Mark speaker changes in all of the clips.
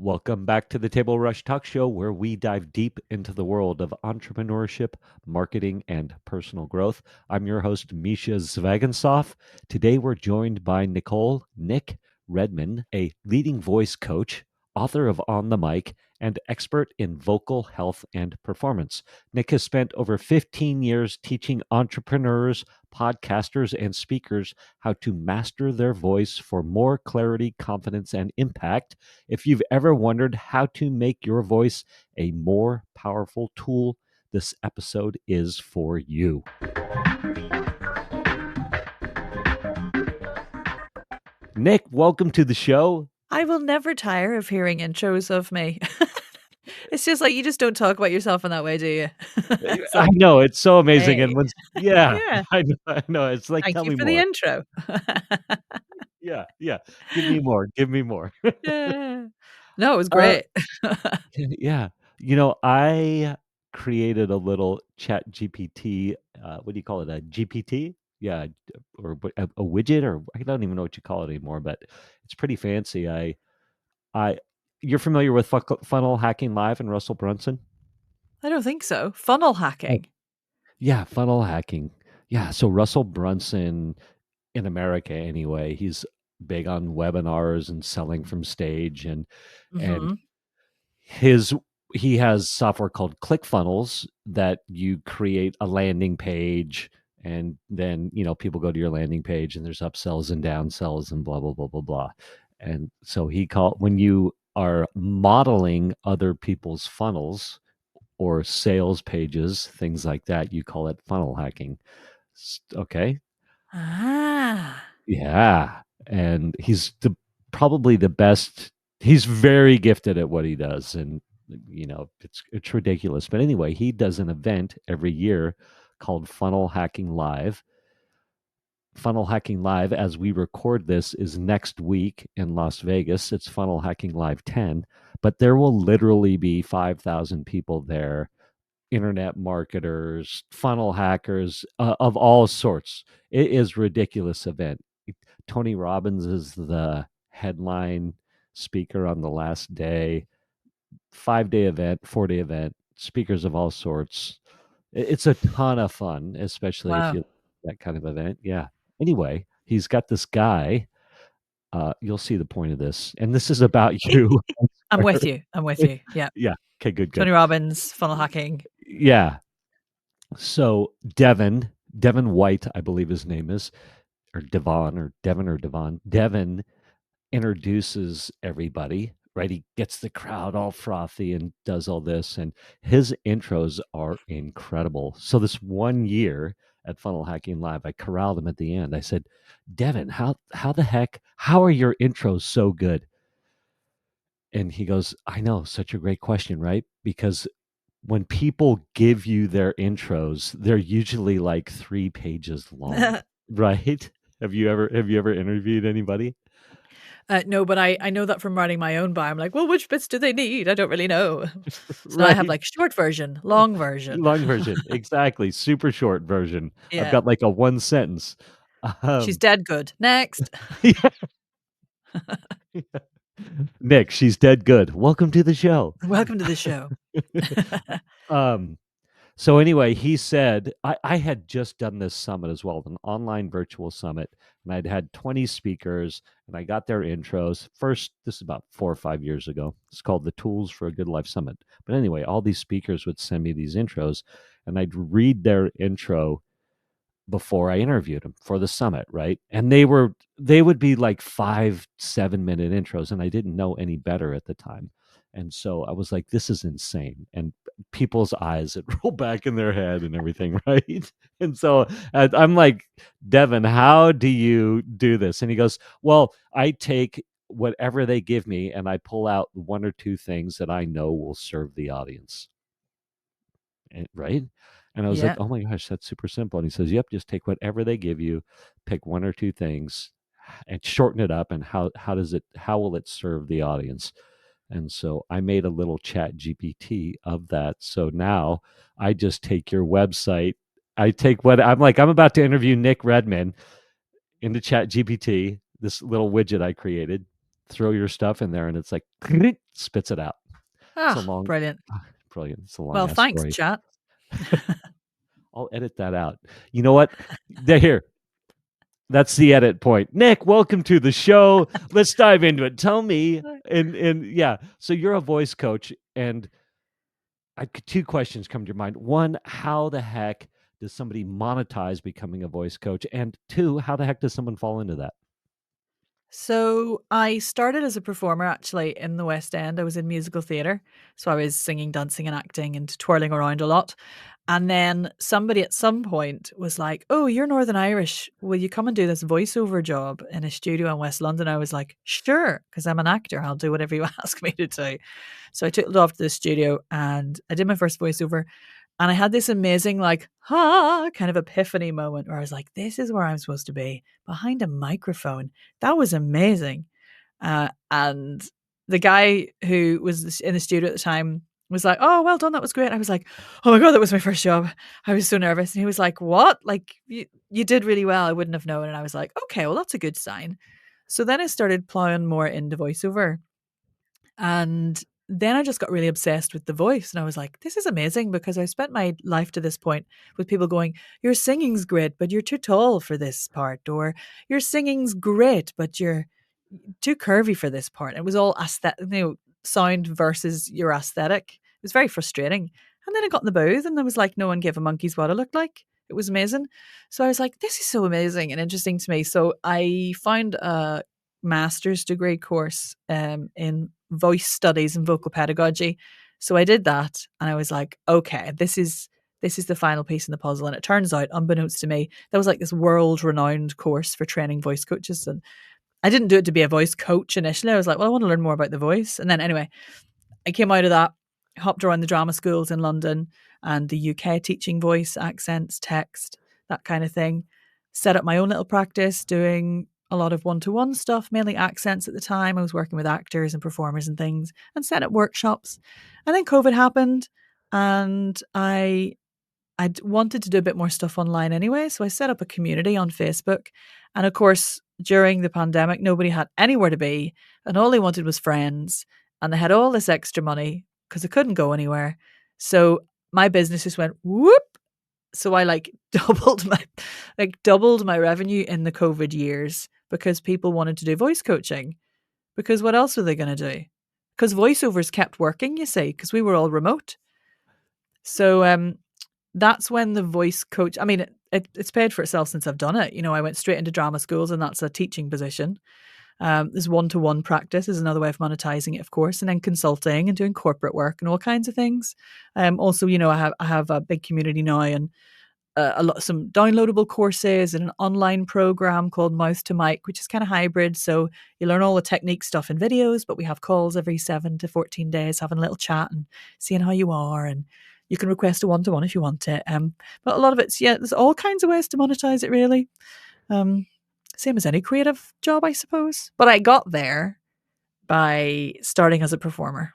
Speaker 1: Welcome back to the Table Rush Talk Show, where we dive deep into the world of entrepreneurship, marketing, and personal growth. I'm your host, Mischa Zvagansoff. Today, we're joined by Nic Redman, a leading voice coach, author of On the Mic, and expert in vocal health and performance. Nic has spent over 15 years teaching entrepreneurs, podcasters, and speakers how to master their voice for more clarity, confidence, and impact. If you've ever wondered how to make your voice a more powerful tool, this episode is for you. Nic, welcome to the show.
Speaker 2: I will never tire of hearing intros of me. It's just like you just don't talk about yourself in that way, do you?
Speaker 1: I know, it's so amazing.
Speaker 2: Hey.
Speaker 1: And when,
Speaker 2: Yeah.
Speaker 1: I know. It's like,
Speaker 2: Thank
Speaker 1: tell
Speaker 2: you
Speaker 1: me
Speaker 2: for
Speaker 1: more.
Speaker 2: the intro.
Speaker 1: Yeah. Give me more.
Speaker 2: Yeah. No, it was great.
Speaker 1: Yeah. I created a little chat GPT. What do you call it? A GPT? Yeah. Or a widget, or I don't even know what you call it anymore, but it's pretty fancy. You're familiar with Funnel Hacking Live and Russell Brunson?
Speaker 2: I don't think so. Funnel hacking.
Speaker 1: Yeah. Funnel hacking. Yeah. So Russell Brunson, in America anyway, he's big on webinars and selling from stage, and
Speaker 2: Mm-hmm.
Speaker 1: he has software called ClickFunnels that you create a landing page, and then people go to your landing page and there's upsells and downsells and blah blah blah blah blah. And so when you are modeling other people's funnels or sales pages, things like that, you call it funnel hacking. Okay.
Speaker 2: Ah.
Speaker 1: Yeah. And he's probably the best. He's very gifted at what he does. And, it's ridiculous. But anyway, he does an event every year called Funnel Hacking Live. Funnel Hacking Live, as we record this, is next week in Las Vegas. It's Funnel Hacking Live 10. But there will literally be 5,000 people there, internet marketers, funnel hackers of all sorts. It is a ridiculous event. Tony Robbins is the headline speaker on the last day. 5-day event, 4-day event, speakers of all sorts. It's a ton of fun, especially if
Speaker 2: Wow.
Speaker 1: you that kind of event. Yeah. Anyway, he's got this guy. You'll see the point of this, and this is about you.
Speaker 2: I'm with you. Yeah.
Speaker 1: Yeah. Okay. Good.
Speaker 2: Tony Robbins, funnel hacking.
Speaker 1: Yeah. So Devin White, I believe his name is, or Devon. Devin introduces everybody, right? He gets the crowd all frothy and does all this, and his intros are incredible. So this one year at Funnel Hacking Live, I corralled him at the end. I said, Devin, how are your intros so good? And he goes, I know, such a great question, right? Because when people give you their intros, they're usually like 3 pages long, right? Have you ever interviewed anybody?
Speaker 2: No, but I know that from writing my own bio. I'm like, well, which bits do they need? I don't really know. So now I have
Speaker 1: Right.
Speaker 2: like short version, long version.
Speaker 1: Long version. Exactly. Super short version. I've
Speaker 2: Yeah.
Speaker 1: got like a 1 sentence.
Speaker 2: She's dead good. Next.
Speaker 1: Yeah. Nic, she's dead good. Welcome to the show.
Speaker 2: Welcome to the show.
Speaker 1: So anyway, he said, I had just done this summit as well, an online virtual summit, and I'd had 20 speakers, and I got their intros. First, this is about 4 or 5 years ago. It's called the Tools for a Good Life Summit. But anyway, all these speakers would send me these intros, and I'd read their intro before I interviewed them for the summit, right? And they would be like 5-7 minute intros, and I didn't know any better at the time. And so I was like, this is insane. And people's eyes would roll back in their head and everything, right? And so I'm like, Devin, how do you do this? And he goes, well, I take whatever they give me and I pull out 1 or 2 things that I know will serve the audience. Right? And I was like, oh my gosh, that's super simple. And he says, yep, just take whatever they give you, pick 1 or 2 things and shorten it up. And how will it serve the audience? And so I made a little chat GPT of that. So now I just take your website. I'm about to interview Nic Redman into chat GPT, this little widget I created, throw your stuff in there, and it's like spits it out. It's a
Speaker 2: Ah,
Speaker 1: long,
Speaker 2: brilliant.
Speaker 1: brilliant. It's a long
Speaker 2: Well,
Speaker 1: ass
Speaker 2: thanks,
Speaker 1: story.
Speaker 2: chat.
Speaker 1: I'll edit that out. You know what? There. That's the edit point. Nic, welcome to the show. Let's dive into it. Tell me, and yeah. So you're a voice coach, and two questions come to your mind. One, how the heck does somebody monetize becoming a voice coach? And two, how the heck does someone fall into that?
Speaker 2: So I started as a performer actually in the West End. I was in musical theatre. So I was singing, dancing, and acting and twirling around a lot. And then somebody at some point was like, "Oh, you're Northern Irish. Will you come and do this voiceover job in a studio in West London?" I was like, "Sure, because I'm an actor. I'll do whatever you ask me to do." So I took it off to the studio and I did my first voiceover. And I had this amazing, like, kind of epiphany moment where I was like, this is where I'm supposed to be behind a microphone. That was amazing. And the guy who was in the studio at the time was like, "Oh, well done. That was great." I was like, "Oh my God, that was my first job." I was so nervous. And he was like, "What? Like, you did really well. I wouldn't have known." And I was like, "Okay, well, that's a good sign." So then I started plowing more into voiceover. And then I just got really obsessed with the voice. And I was like, this is amazing because I spent my life to this point with people going, "Your singing's great, but you're too tall for this part." Or "Your singing's great, but you're too curvy for this part." It was all aesthetic, sound versus your aesthetic. It was very frustrating. And then I got in the booth and I was like, no one gave a monkey's what I looked like. It was amazing. So I was like, this is so amazing and interesting to me. So I found a master's degree course in voice studies and vocal pedagogy. So I did that and I was like, okay, this is the final piece in the puzzle. And it turns out, unbeknownst to me, there was like this world renowned course for training voice coaches. And I didn't do it to be a voice coach initially. I was like, well, I want to learn more about the voice. And then anyway, I came out of that, hopped around the drama schools in London and the UK, teaching voice, accents, text, that kind of thing. Set up my own little practice, doing a lot of one-to-one stuff, mainly accents at the time. I was working with actors and performers and things, and set up workshops. And then COVID happened, and I'd wanted to do a bit more stuff online anyway. So I set up a community on Facebook. And of course, during the pandemic, nobody had anywhere to be. And all they wanted was friends. And they had all this extra money because they couldn't go anywhere. So my business just went whoop. So I doubled my revenue in the COVID years because people wanted to do voice coaching. Because what else were they going to do? Because voiceovers kept working, you see, because we were all remote. So that's when the voice coach, I mean, it's paid for itself since I've done it. I went straight into drama schools and that's a teaching position. There's one-to-one practice is another way of monetizing it, of course, and then consulting and doing corporate work and all kinds of things. Also, I have a big community now and some downloadable courses and an online program called Mouth to Mic, which is kind of hybrid. So you learn all the technique stuff in videos, but we have calls every 7 to 14 days, having a little chat and seeing how you are. And you can request a one-to-one if you want it. But a lot of it's, there's all kinds of ways to monetize it, really. Same as any creative job, I suppose. But I got there by starting as a performer.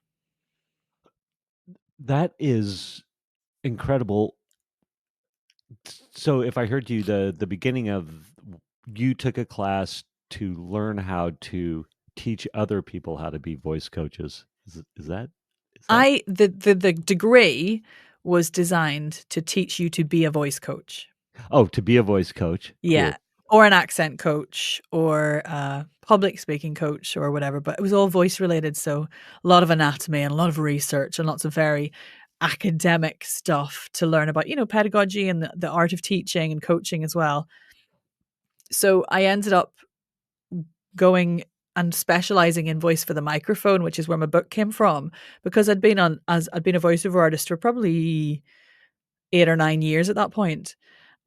Speaker 1: That is incredible. So if I heard you, the beginning of you took a class to learn how to teach other people how to be voice coaches. Is that?
Speaker 2: The degree was designed to teach you to be a voice coach.
Speaker 1: Oh, to be a voice coach.
Speaker 2: Yeah.
Speaker 1: Cool.
Speaker 2: Or an accent coach or a public speaking coach or whatever. But it was all voice related. So a lot of anatomy and a lot of research and lots of very academic stuff to learn about, pedagogy and the art of teaching and coaching as well. So I ended up going and specializing in voice for the microphone, which is where my book came from, because I'd been a voiceover artist for probably 8 or 9 years at that point.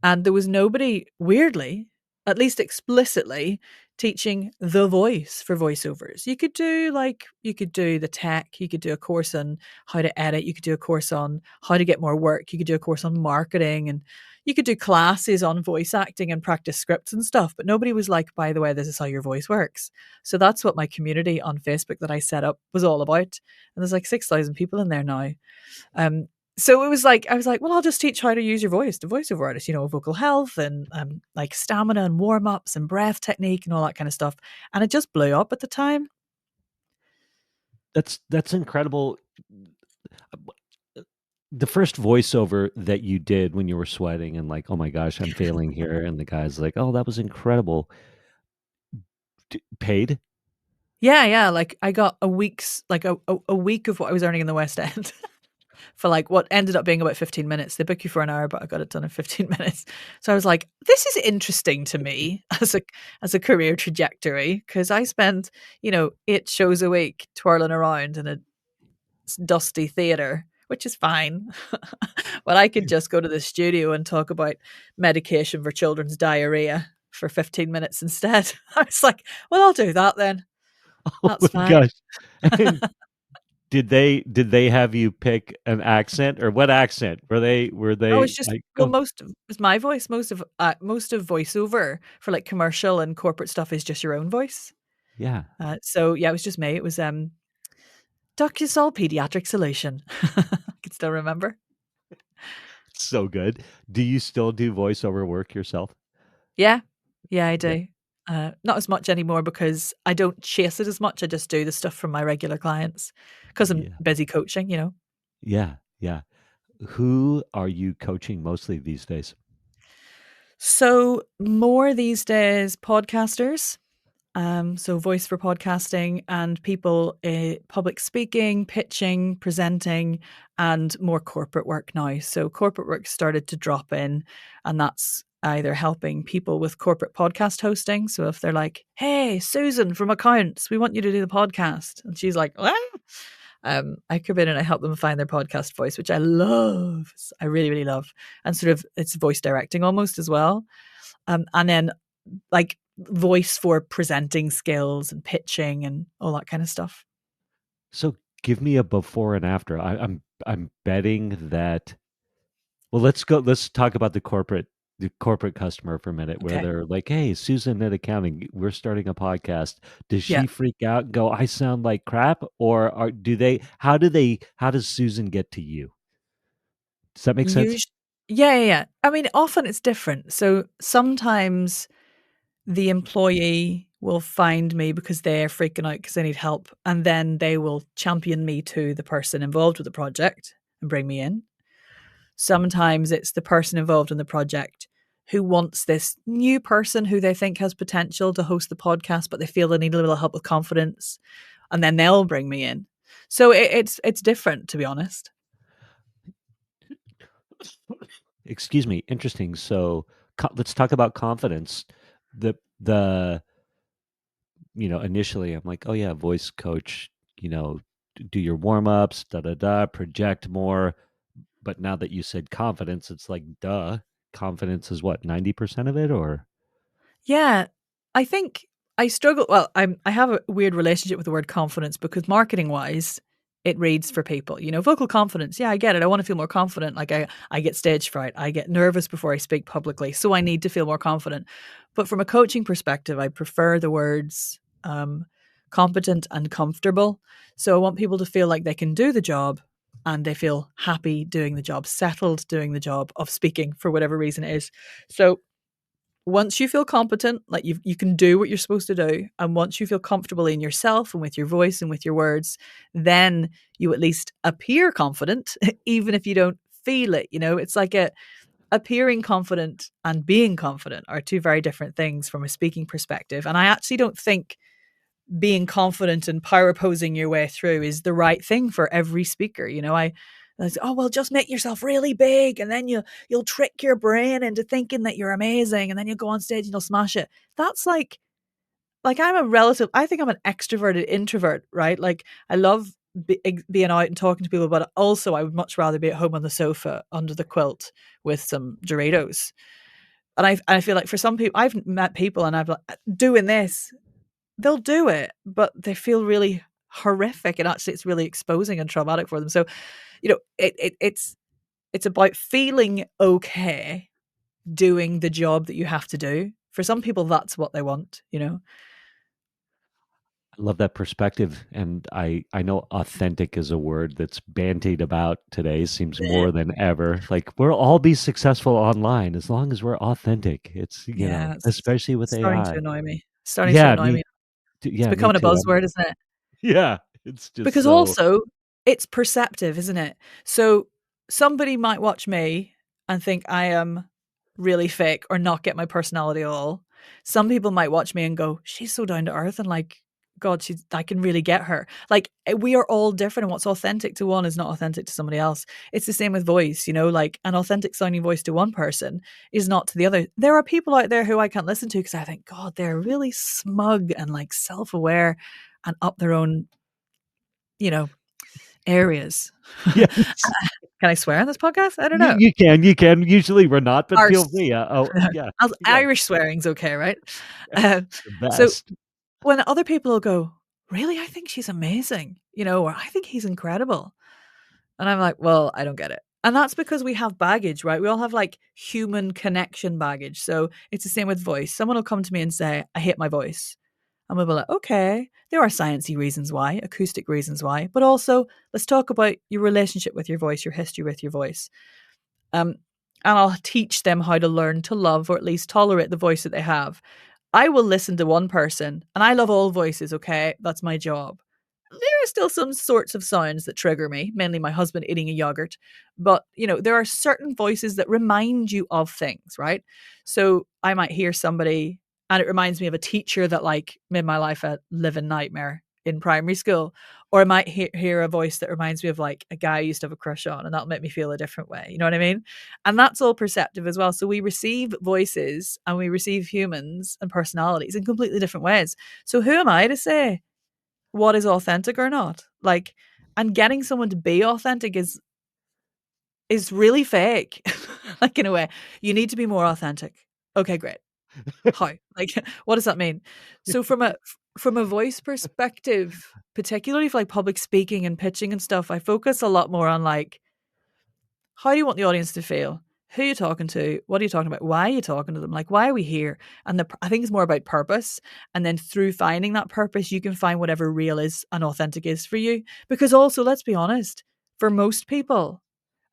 Speaker 2: And there was nobody, weirdly, at least explicitly, teaching the voice for voiceovers. You could do the tech, you could do a course on how to edit, you could do a course on how to get more work, you could do a course on marketing, and you could do classes on voice acting and practice scripts and stuff. But nobody was like, by the way, this is how your voice works. So that's what my community on Facebook that I set up was all about. And there's like 6,000 people in there now. So it was like, I was like, well, I'll just teach how to use your voice to voiceover artists, vocal health and like stamina and warm ups and breath technique and all that kind of stuff. And it just blew up at the time.
Speaker 1: That's incredible. The first voiceover that you did when you were sweating and like, oh my gosh, I'm failing here, and the guy's like, oh, that was incredible. Paid?
Speaker 2: Yeah, yeah. Like I got a week's like a week of what I was earning in the West End for like what ended up being about 15 minutes. They book you for an hour, but I got it done in 15 minutes. So I was like, this is interesting to me as a career trajectory because I spend, 8 shows a week twirling around in a dusty theater, which is fine. But I could just go to the studio and talk about medication for children's diarrhea for 15 minutes instead. I was like, well, I'll do that then.
Speaker 1: Oh
Speaker 2: That's
Speaker 1: my
Speaker 2: fine.
Speaker 1: gosh. And did they have you pick an accent, or what accent? Were they
Speaker 2: Oh, it's just
Speaker 1: like,
Speaker 2: well,
Speaker 1: oh
Speaker 2: most of it's my voice. Most of voiceover for like commercial and corporate stuff is just your own voice.
Speaker 1: yeah,
Speaker 2: So yeah, it was just me. It was DocuSol Pediatric Solution. I can still remember.
Speaker 1: so good. Do you still do voiceover work yourself?
Speaker 2: Yeah, yeah, I
Speaker 1: Yeah.
Speaker 2: do. Not as much anymore because I don't chase it as much. I just do the stuff from my regular clients because I'm
Speaker 1: Yeah.
Speaker 2: busy coaching.
Speaker 1: Yeah. Yeah. Who are you coaching mostly these days?
Speaker 2: So more these days, podcasters. So voice for podcasting and people public speaking, pitching, presenting, and more corporate work now. So corporate work started to drop in, and that's either helping people with corporate podcast hosting. So if they're like, "Hey, Susan from accounts, we want you to do the podcast," and she's like, "Ah." I come in and I help them find their podcast voice, which I love. I really, really love, and sort of it's voice directing almost as well. And then like voice for presenting skills and pitching and all that kind of stuff.
Speaker 1: So give me a before and after. I'm betting that. Well, let's go. Let's talk about the corporate customer for a minute, where
Speaker 2: Okay.
Speaker 1: they're like, "Hey, Susan at accounting, we're starting a podcast." Does
Speaker 2: Yeah.
Speaker 1: she freak out and go, "I sound like crap," or do they? How do they? How does Susan get to you? Does that make sense?
Speaker 2: Usually, yeah, yeah, yeah. I mean, often it's different. So sometimes the employee will find me because they're freaking out because they need help, and then they will champion me to the person involved with the project and bring me in. Sometimes it's the person involved in the project who wants this new person who they think has potential to host the podcast, but they feel they need a little help with confidence, and then they'll bring me in. So it's different, to be honest.
Speaker 1: Excuse me. Interesting. So let's talk about confidence. The initially I'm like, oh yeah, voice coach. Do your warm ups, da da da, project more. But now that you said confidence, it's like, duh. Confidence is what, 90% of it, or
Speaker 2: Yeah, I think I struggle. Well, I have a weird relationship with the word confidence because marketing wise, it reads for people. Vocal confidence. Yeah, I get it. I want to feel more confident. Like I get stage fright. I get nervous before I speak publicly, so I need to feel more confident. But from a coaching perspective, I prefer the words competent and comfortable. So I want people to feel like they can do the job and they feel happy doing the job, settled doing the job of speaking for whatever reason it is. So once you feel competent, like you can do what you're supposed to do, and once you feel comfortable in yourself and with your voice and with your words, then you at least appear confident, even if you don't feel it. It's like appearing confident and being confident are two very different things from a speaking perspective. And I actually don't think being confident and power posing your way through is the right thing for every speaker. I say, oh well, just make yourself really big, and then you'll trick your brain into thinking that you're amazing, and then you'll go on stage and you'll smash it. That's like I think I'm an extroverted introvert, right? Like I love being out and talking to people, but also I would much rather be at home on the sofa under the quilt with some Doritos. And I feel like for some people, I've met people and I've like doing this, they'll do it, but they feel really horrific, and actually it's really exposing and traumatic for them. So, it's about feeling okay doing the job that you have to do. For some people, that's what they want.
Speaker 1: I love that perspective. And I know authentic is a word that's bandied about today, seems more than ever. Like, we'll all be successful online as long as we're authentic. It's,
Speaker 2: Yeah, it's
Speaker 1: especially with
Speaker 2: starting to
Speaker 1: AI.
Speaker 2: annoy me. Starting to
Speaker 1: Yeah,
Speaker 2: annoy me. It's
Speaker 1: yeah, me
Speaker 2: becoming a
Speaker 1: too.
Speaker 2: buzzword, isn't it?
Speaker 1: Yeah. It's just
Speaker 2: Because
Speaker 1: so
Speaker 2: also it's perceptive, isn't it? So somebody might watch me and think I am really fake or not get my personality at all. Some people might watch me and go, she's so down to earth and like, God, I can really get her. Like we are all different, and what's authentic to one is not authentic to somebody else. It's the same with voice, you know, like an authentic sounding voice to one person is not to the other. There are people out there who I can't listen to because I think, God, they're really smug and like self-aware and up their own, you know, areas.
Speaker 1: yes.
Speaker 2: Can I swear on this podcast? I don't
Speaker 1: You
Speaker 2: know.
Speaker 1: you can, you can. Usually we're not, but feel
Speaker 2: Arse.
Speaker 1: free. Oh, yeah. Yeah.
Speaker 2: Irish swearing's okay, right?
Speaker 1: Yeah.
Speaker 2: Um,
Speaker 1: The
Speaker 2: so
Speaker 1: best.
Speaker 2: when other people will go, really, I think she's amazing, you know, or I think he's incredible. And I'm like, well, I don't get it. And that's because we have baggage, right? We all have like human connection baggage. So it's the same with voice. Someone will come to me and say, I hate my voice. And we'll be like, okay, there are sciencey reasons why, acoustic reasons why, but also let's talk about your relationship with your voice, your history with your voice. Um, and I'll teach them how to learn to love or at least tolerate the voice that they have. I will listen to one person, and I love all voices, okay? That's my job. There are still some sorts of sounds that trigger me, mainly my husband eating a yogurt. But, you know, there are certain voices that remind you of things, right? So I might hear somebody and it reminds me of a teacher that like made my life a living nightmare in primary school. Or I might hear a voice that reminds me of like a guy I used to have a crush on, and that'll make me feel a different way. You know what I mean? And that's all perceptive as well. So we receive voices and we receive humans and personalities in completely different ways. So who am I to say what is authentic or not? Like, and getting someone to be authentic is really fake. Like in a way, you need to be more authentic. Okay, great. How? Like, what does that mean? So from a voice perspective, particularly for like public speaking and pitching and stuff, I focus a lot more on like, how do you want the audience to feel? Who are you talking to? What are you talking about? Why are you talking to them? Like, why are we here? And I think it's more about purpose. And then through finding that purpose, you can find whatever real is and authentic is for you. Because also, let's be honest, for most people,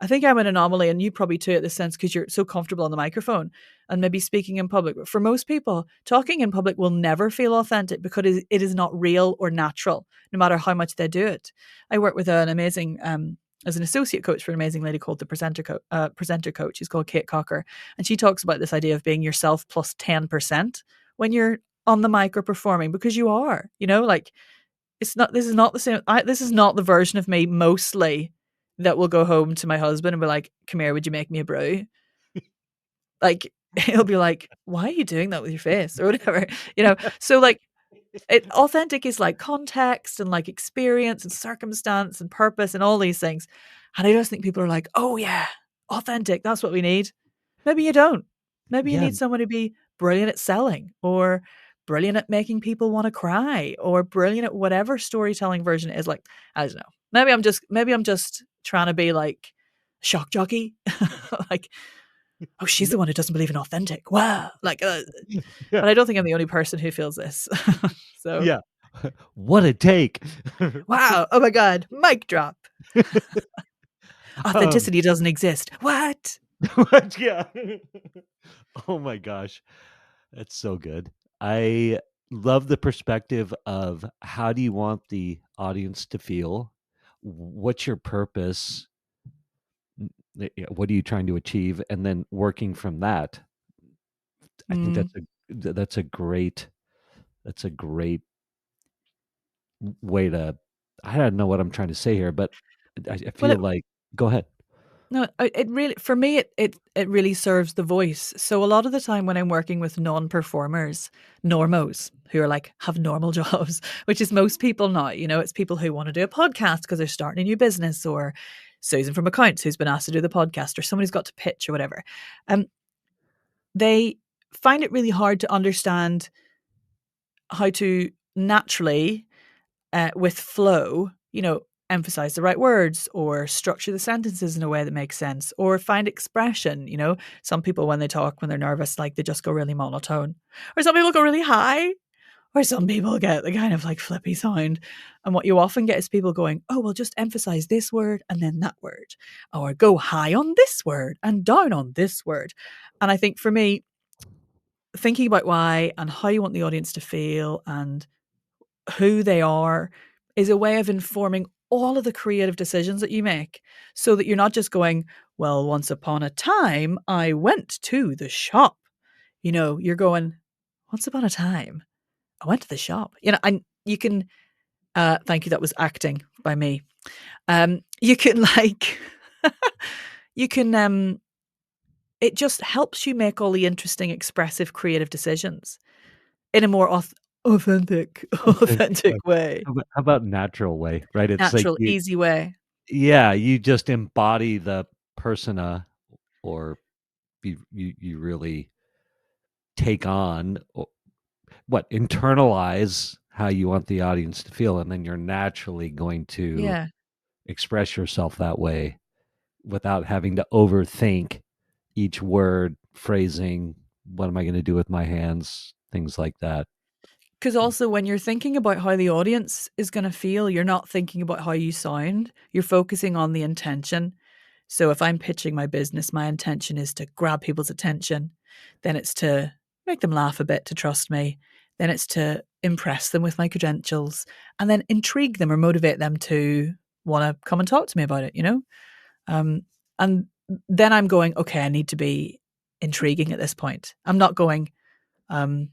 Speaker 2: I think I'm an anomaly, and you probably too, at this sense, because you're so comfortable on the microphone and maybe speaking in public. But for most people, talking in public will never feel authentic because it is not real or natural, no matter how much they do it. I work with an amazing as an associate coach for an amazing lady called the presenter coach. She's called Kate Cocker. And she talks about this idea of being yourself plus 10% when you're on the mic or performing, because you are, you know, like this is not the same. This is not the version of me mostly that will go home to my husband and be like, come here, would you make me a brew? Like, he'll be like, why are you doing that with your face or whatever, you know? So like, authentic is like context and like experience and circumstance and purpose and all these things. And I just think people are like, oh yeah, authentic, that's what we need. Maybe you don't. Maybe you
Speaker 1: Yeah.
Speaker 2: need someone to be brilliant at selling, or brilliant at making people want to cry, or brilliant at whatever storytelling version it is. Like, I don't know. Maybe I'm just trying to be like shock jockey. Like, oh, she's the one who doesn't believe in authentic. Wow. Like,
Speaker 1: Yeah.
Speaker 2: but I don't think I'm the only person who feels this. So,
Speaker 1: Yeah. What a take.
Speaker 2: wow. Oh my God. Mic drop.
Speaker 1: um,
Speaker 2: Authenticity doesn't exist. What?
Speaker 1: what? Yeah. Oh my gosh. That's so good. I love the perspective of how do you want the audience to feel? What's your purpose? What are you trying to achieve? And then working from that. I think
Speaker 2: Mm.
Speaker 1: that's a great that's a great way to. I don't know what I'm trying to say here, but I
Speaker 2: Well,
Speaker 1: feel like go ahead.
Speaker 2: no, it really, for me, it really serves the voice. So a lot of the time when I'm working with non-performers, normos, who are like, have normal jobs, which is most people now, you know, it's people who want to do a podcast because they're starting a new business, or Susan from accounts who's been asked to do the podcast, or somebody's got to pitch or whatever. Um, they find it really hard to understand how to naturally, with flow, you know, emphasize the right words or structure the sentences in a way that makes sense, or find expression. You know, some people, when they talk, when they're nervous, like they just go really monotone, or some people go really high, or some people get the kind of like flippy sound. And what you often get is people going, oh, well, just emphasize this word and then that word, or go high on this word and down on this word. And I think for me, thinking about why and how you want the audience to feel and who they are is a way of informing all of the creative decisions that you make, so that you're not just going, well, once upon a time, I went to the shop. You're going, once upon a time, I went to the shop. And you can, thank you, that was acting by me. You can like, you can, it just helps you make all the interesting, expressive, creative decisions in a more authentic,
Speaker 1: Authentic way.
Speaker 2: authentic way,
Speaker 1: How about natural way, right? It's like
Speaker 2: natural, easy way.
Speaker 1: yeah, you just embody the persona, or you really take on internalize how you want the audience to feel, and then you're naturally going to
Speaker 2: Yeah.
Speaker 1: express yourself that way without having to overthink each word, phrasing, what am I going to do with my hands, things like that.
Speaker 2: Because also, when you're thinking about how the audience is going to feel, you're not thinking about how you sound. You're focusing on the intention. So if I'm pitching my business, my intention is to grab people's attention. Then it's to make them laugh a bit, to trust me. Then it's to impress them with my credentials, and then intrigue them or motivate them to want to come and talk to me about it. Um, and then I'm going, okay, I need to be intriguing at this point. Um,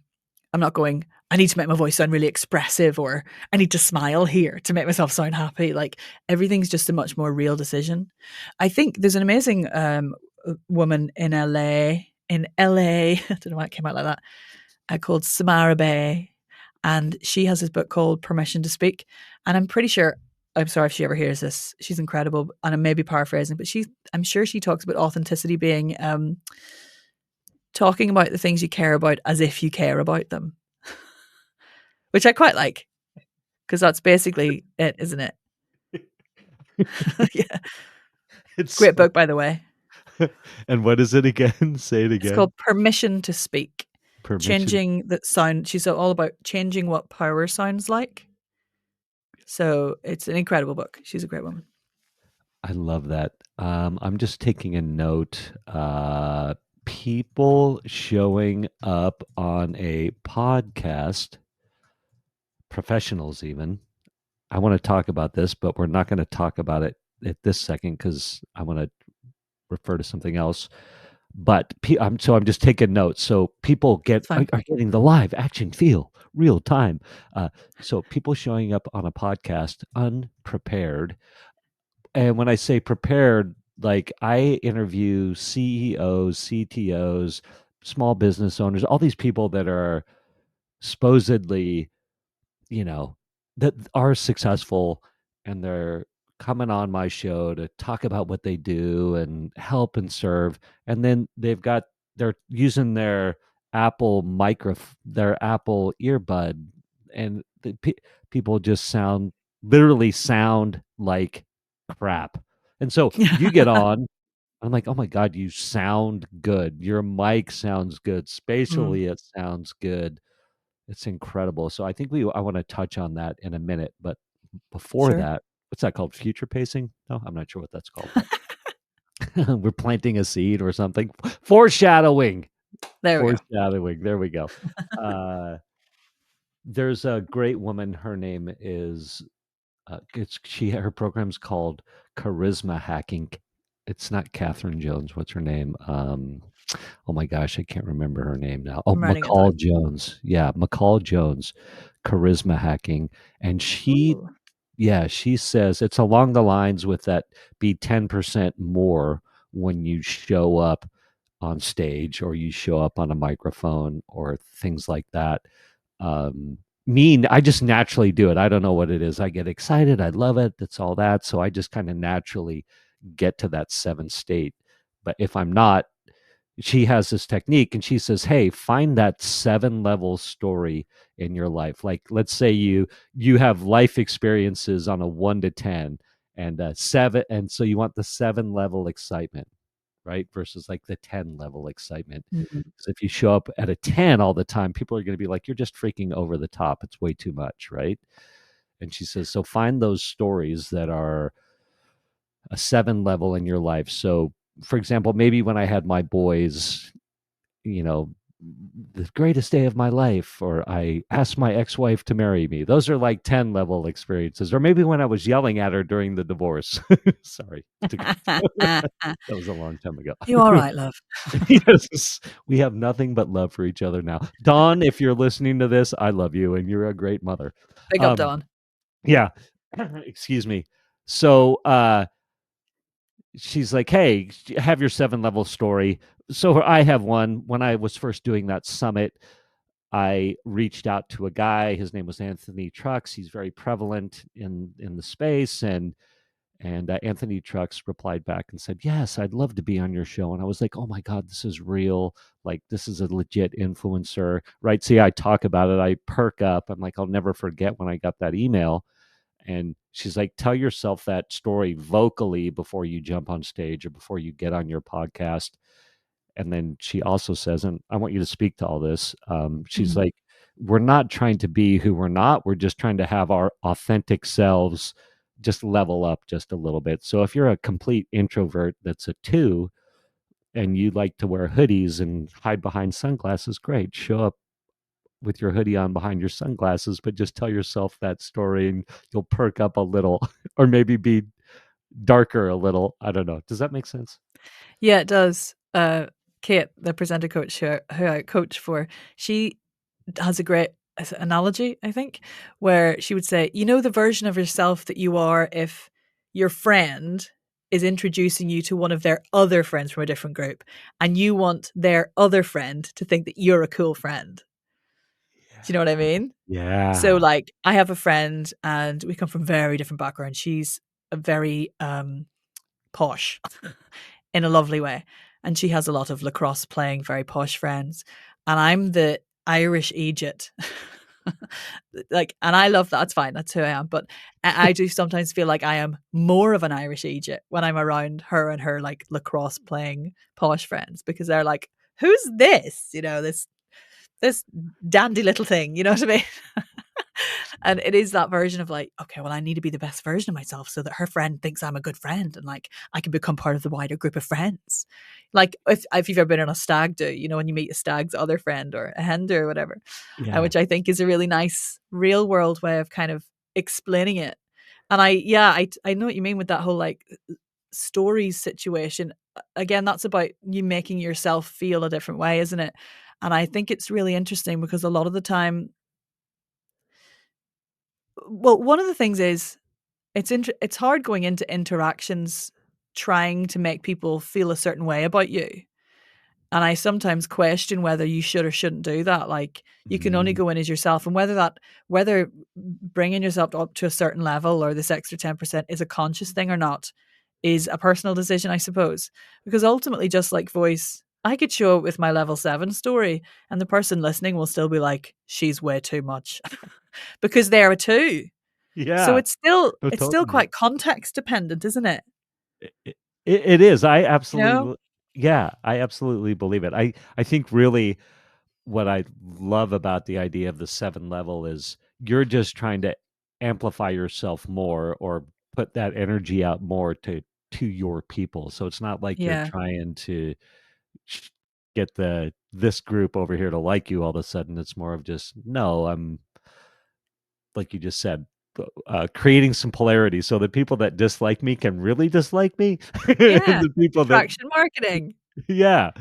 Speaker 2: I'm not going, I need to make my voice sound really expressive, or I need to smile here to make myself sound happy. Like, everything's just a much more real decision. I think there's an amazing woman in LA, I don't know why it came out like that, called Samara Bay. And she has this book called Permission to Speak. And I'm pretty sure, I'm sorry if she ever hears this, she's incredible. And I may be paraphrasing, but I'm sure she talks about authenticity being talking about the things you care about as if you care about them, which I quite like, because that's basically it, isn't it? Yeah.
Speaker 1: It's
Speaker 2: Great book, by the way.
Speaker 1: and what is it again? Say it
Speaker 2: It's
Speaker 1: again.
Speaker 2: called Permission to Speak.
Speaker 1: Permission.
Speaker 2: Changing the sound. She's all about changing what power sounds like. So it's an incredible book. She's a great woman.
Speaker 1: I love that. I'm just taking a note. People showing up on a podcast, professionals even. I want to talk about this, but we're not going to talk about it at this second because I want to refer to something else. But I'm just taking notes. So people
Speaker 2: It's fine.
Speaker 1: are getting the live action feel, real time. So people showing up on a podcast unprepared. And when I say prepared, like I interview CEOs, CTOs, small business owners, all these people that are supposedly, you know, that are successful, and they're coming on my show to talk about what they do and help and serve. And then they're using their their Apple earbud, and people just literally sound like crap. And so you get on, I'm like, oh my God, you sound good. Your mic sounds good.
Speaker 2: Mm,
Speaker 1: Spatially, it sounds good. It's incredible. So I want to touch on that in a minute. But before
Speaker 2: sure.
Speaker 1: that, what's that called? Future pacing? No, I'm not sure what that's called, but we're planting a seed or something. Foreshadowing.
Speaker 2: There we go.
Speaker 1: Foreshadowing. There we go. Uh, there's a great woman. Her name is her program's called Charisma Hacking. It's not Catherine Jones. What's her name? Oh my gosh, I can't remember her name now. Oh,
Speaker 2: I'm writing it
Speaker 1: McCall
Speaker 2: down.
Speaker 1: Jones. Yeah, McCall Jones, Charisma Hacking. And
Speaker 2: Ooh.
Speaker 1: she says it's along the lines with that, be 10% more when you show up on stage or you show up on a microphone or things like that. I just naturally do it. I don't know what it is. I get excited. I love it. It's all that. So I just kind of naturally get to that seven state. But if I'm not, she has this technique and she says, hey, find that 7 level story in your life. Like, let's say you have life experiences on a 1 to 10 and 7. And so you want the 7 level excitement, right? Versus like the 10 level excitement.
Speaker 2: Mhm.
Speaker 1: Because if you show up at a 10 all the time, people are going to be like, you're just freaking over the top. It's way too much, right? And she says, so find those stories that are a 7 level in your life. So, for example, maybe when I had my boys, you know, the greatest day of my life, or I asked my ex-wife to marry me. Those are like 10 level experiences. Or maybe when I was yelling at her during the divorce. Sorry. That was a long time ago.
Speaker 2: You all right, love?
Speaker 1: Yes, we have nothing but love for each other now. Dawn, if you're listening to this, I love you and you're a great mother.
Speaker 2: Big up,
Speaker 1: Um,
Speaker 2: Dawn.
Speaker 1: yeah. Excuse me. So she's like, "Hey, have your 7 level story." So I have one. When I was first doing that summit, I reached out to a guy. His name was Anthony Trucks. He's very prevalent in the space, and Anthony Trucks replied back and said, "Yes, I'd love to be on your show." And I was like, "Oh my God, this is real. Like, this is a legit influencer, right?" See, I talk about it. I perk up. I'm like, I'll never forget when I got that email. And she's like, "Tell yourself that story vocally before you jump on stage or before you get on your podcast." And then she also says, and I want you to speak to all this. She's
Speaker 2: Mhm.
Speaker 1: like, "We're not trying to be who we're not. We're just trying to have our authentic selves just level up just a little bit. So if you're a complete introvert that's a 2 and you like to wear hoodies and hide behind sunglasses, great. Show up with your hoodie on behind your sunglasses, but just tell yourself that story and you'll perk up a little or maybe be darker a little. I don't know. Does that make sense?"
Speaker 2: Yeah, it does. Kate, the presenter coach who I coach for, she has a great analogy, I think, where she would say, you know, the version of yourself that you are if your friend is introducing you to one of their other friends from a different group, and you want their other friend to think that you're a cool friend. Do you know what I mean? So,
Speaker 1: Yeah.
Speaker 2: like, I have a friend, and we come from very different backgrounds. She's a very posh in a lovely way. And she has a lot of lacrosse playing, very posh friends. And I'm the Irish Egypt. Like, and I love that. That's fine. That's who I am. But I do sometimes feel like I am more of an Irish Egypt when I'm around her and her like lacrosse playing posh friends, because they're like, who's this? You know, this dandy little thing. You know what I mean? And it is that version of like, okay, well, I need to be the best version of myself so that her friend thinks I'm a good friend and like I can become part of the wider group of friends. Like if you've ever been on a stag do, you know, when you meet a stag's other friend or a hen do or whatever,
Speaker 1: Yeah.
Speaker 2: which I think is a really nice real world way of kind of explaining it. And I know what you mean with that whole like stories situation. Again, that's about you making yourself feel a different way, isn't it? And I think it's really interesting because a lot of the time, well, one of the things is it's hard going into interactions trying to make people feel a certain way about you. And I sometimes question whether you should or shouldn't do that. Like you can only
Speaker 1: Mm,
Speaker 2: go in as yourself, and whether bringing yourself up to a certain level or this extra 10% is a conscious thing or not is a personal decision, I suppose. Because ultimately, just like voice, I could show it with my level 7 story, and the person listening will still be like, "She's way too much," because they're a 2. So
Speaker 1: yeah. Oh,
Speaker 2: it's still
Speaker 1: totally.
Speaker 2: quite context dependent, isn't it?
Speaker 1: It is. I
Speaker 2: You know?
Speaker 1: absolutely, yeah, I absolutely believe it. I think really what I love about the idea of the 7 level is you're just trying to amplify yourself more or put that energy out more to your people. So it's not like you're
Speaker 2: Yeah.
Speaker 1: trying to sh- get the this group over here to like you all of a sudden. It's more of just no, I'm like you just said, creating some polarity so the people that dislike me can really dislike me, and
Speaker 2: Yeah.
Speaker 1: the people that
Speaker 2: Attraction marketing.
Speaker 1: yeah,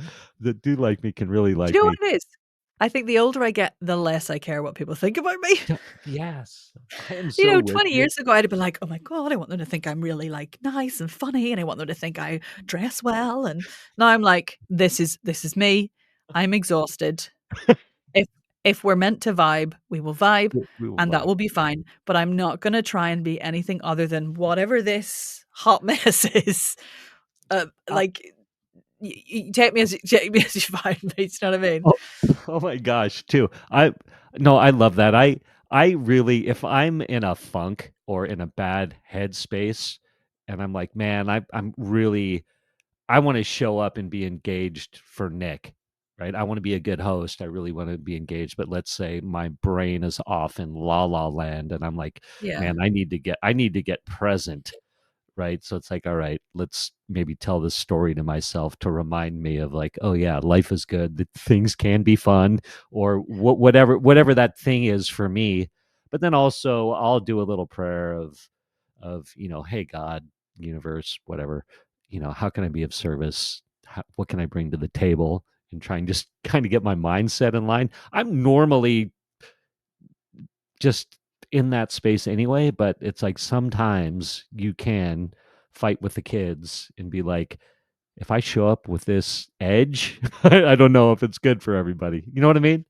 Speaker 1: that do like me can really
Speaker 2: Do you
Speaker 1: like
Speaker 2: know
Speaker 1: me.
Speaker 2: what it is? I think the older I get, the less I care what people think about me.
Speaker 1: Yes, I am
Speaker 2: You
Speaker 1: so
Speaker 2: know,
Speaker 1: with
Speaker 2: 20
Speaker 1: you.
Speaker 2: years ago, I'd have been like, "Oh my god, I want them to think I'm really, like, nice and funny, and I want them to think I dress well," and now I'm like, "This is me. I'm exhausted. If if we're meant to vibe, we will vibe,
Speaker 1: We will
Speaker 2: and that
Speaker 1: vibe.
Speaker 2: will be fine, but I'm not gonna try and be anything other than whatever this hot mess is."
Speaker 1: I,
Speaker 2: Like, you take me as you find me, you know what I mean?
Speaker 1: oh, oh my gosh, too. I no, I love that. I really, if I'm in a funk or in a bad headspace, and I'm like, man, I'm really I want to show up and be engaged for Nick, right? I want to be a good host. I really want to be engaged. But let's say my brain is off in la la land and I'm like,
Speaker 2: Yeah.
Speaker 1: man, I need to get present, right? So it's like, all right, let's maybe tell this story to myself to remind me of like, oh yeah, life is good, that things can be fun, or whatever that thing is for me. But then also I'll do a little prayer of hey God, universe, whatever, how can I be of service? What can I bring to the table? And try and just kind of get my mindset in line. I'm normally just in that space anyway, but it's like sometimes you can fight with the kids and be like, if I show up with this edge, I don't know if it's good for everybody. You know what I mean?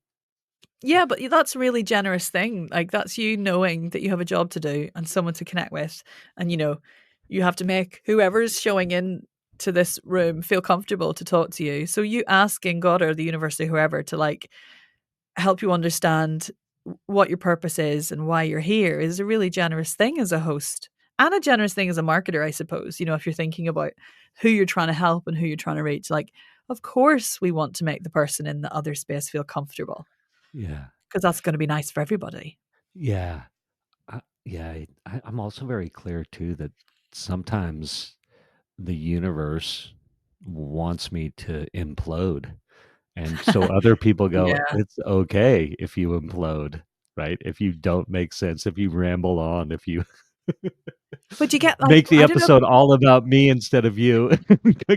Speaker 2: Yeah, but that's a really generous thing. Like that's you knowing that you have a job to do and someone to connect with, and you have to make whoever's showing in to this room feel comfortable to talk to you. So you asking God or the universe or whoever to like help you understand what your purpose is and why you're here is a really generous thing as a host and a generous thing as a marketer, I suppose. If you're thinking about who you're trying to help and who you're trying to reach, like, of course, we want to make the person in the other space feel comfortable
Speaker 1: Yeah.
Speaker 2: because that's going to be nice for everybody.
Speaker 1: Yeah. I'm also very clear too that sometimes the universe wants me to implode. And so other people go,
Speaker 2: Yeah.
Speaker 1: it's okay if you implode, right? If you don't make sense, if you ramble on, if you
Speaker 2: But you get like,
Speaker 1: make the
Speaker 2: I don't know if
Speaker 1: episode all about me instead of you,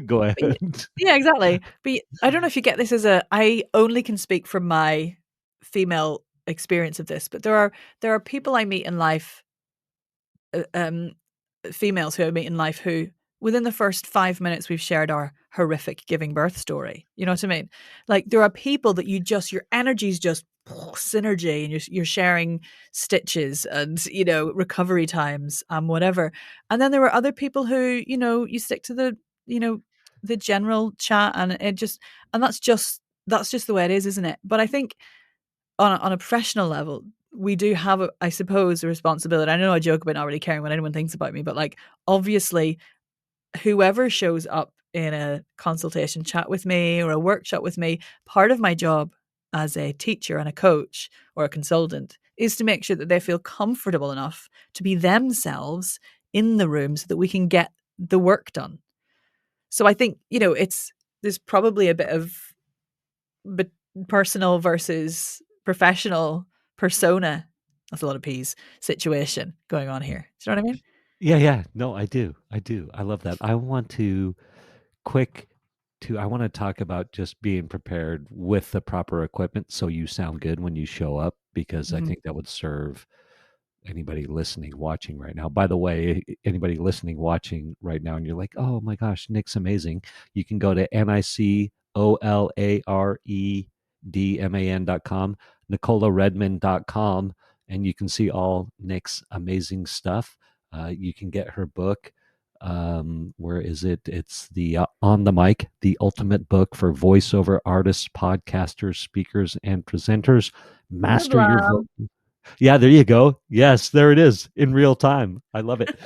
Speaker 1: go
Speaker 2: but
Speaker 1: ahead.
Speaker 2: yeah, exactly. But I don't know if you get this as I only can speak from my female experience of this, but there are people I meet in life, um, females who I meet in life who, within the first 5 minutes we've shared our horrific giving birth story. You know what I mean? Like there are people that your energy's just synergy, and you're sharing stitches and recovery times and whatever. And then there are other people who you stick to you know the general chat, and that's just the way it is, isn't it? But I think on a professional level, we do have, I suppose, a responsibility. I know I joke about not really caring what anyone thinks about me, but like obviously, whoever shows up in a consultation chat with me or a workshop with me, part of my job as a teacher and a coach or a consultant is to make sure that they feel comfortable enough to be themselves in the room so that we can get the work done. So I think, there's probably a bit of but personal versus professional persona, that's a lot of P's, situation going on here. Do you know what I mean?
Speaker 1: Yeah, yeah. No, I do. I do. I love that. Quick I want to talk about just being prepared with the proper equipment so you sound good when you show up, because I
Speaker 2: Mhm.
Speaker 1: think that would serve anybody listening, watching right now. By the way, anybody listening, watching right now, and you're like, oh my gosh, Nick's amazing. You can go to NICOLAREDMAN.com, NicolaRedman.com, and you can see all Nick's amazing stuff. You can get her book. Where is it? It's the On the Mic, the ultimate book for voiceover artists, podcasters, speakers, and presenters.
Speaker 2: Blah,
Speaker 1: Master your
Speaker 2: blah.
Speaker 1: voice. Yeah, there you go. Yes, there it is in real time. I love it.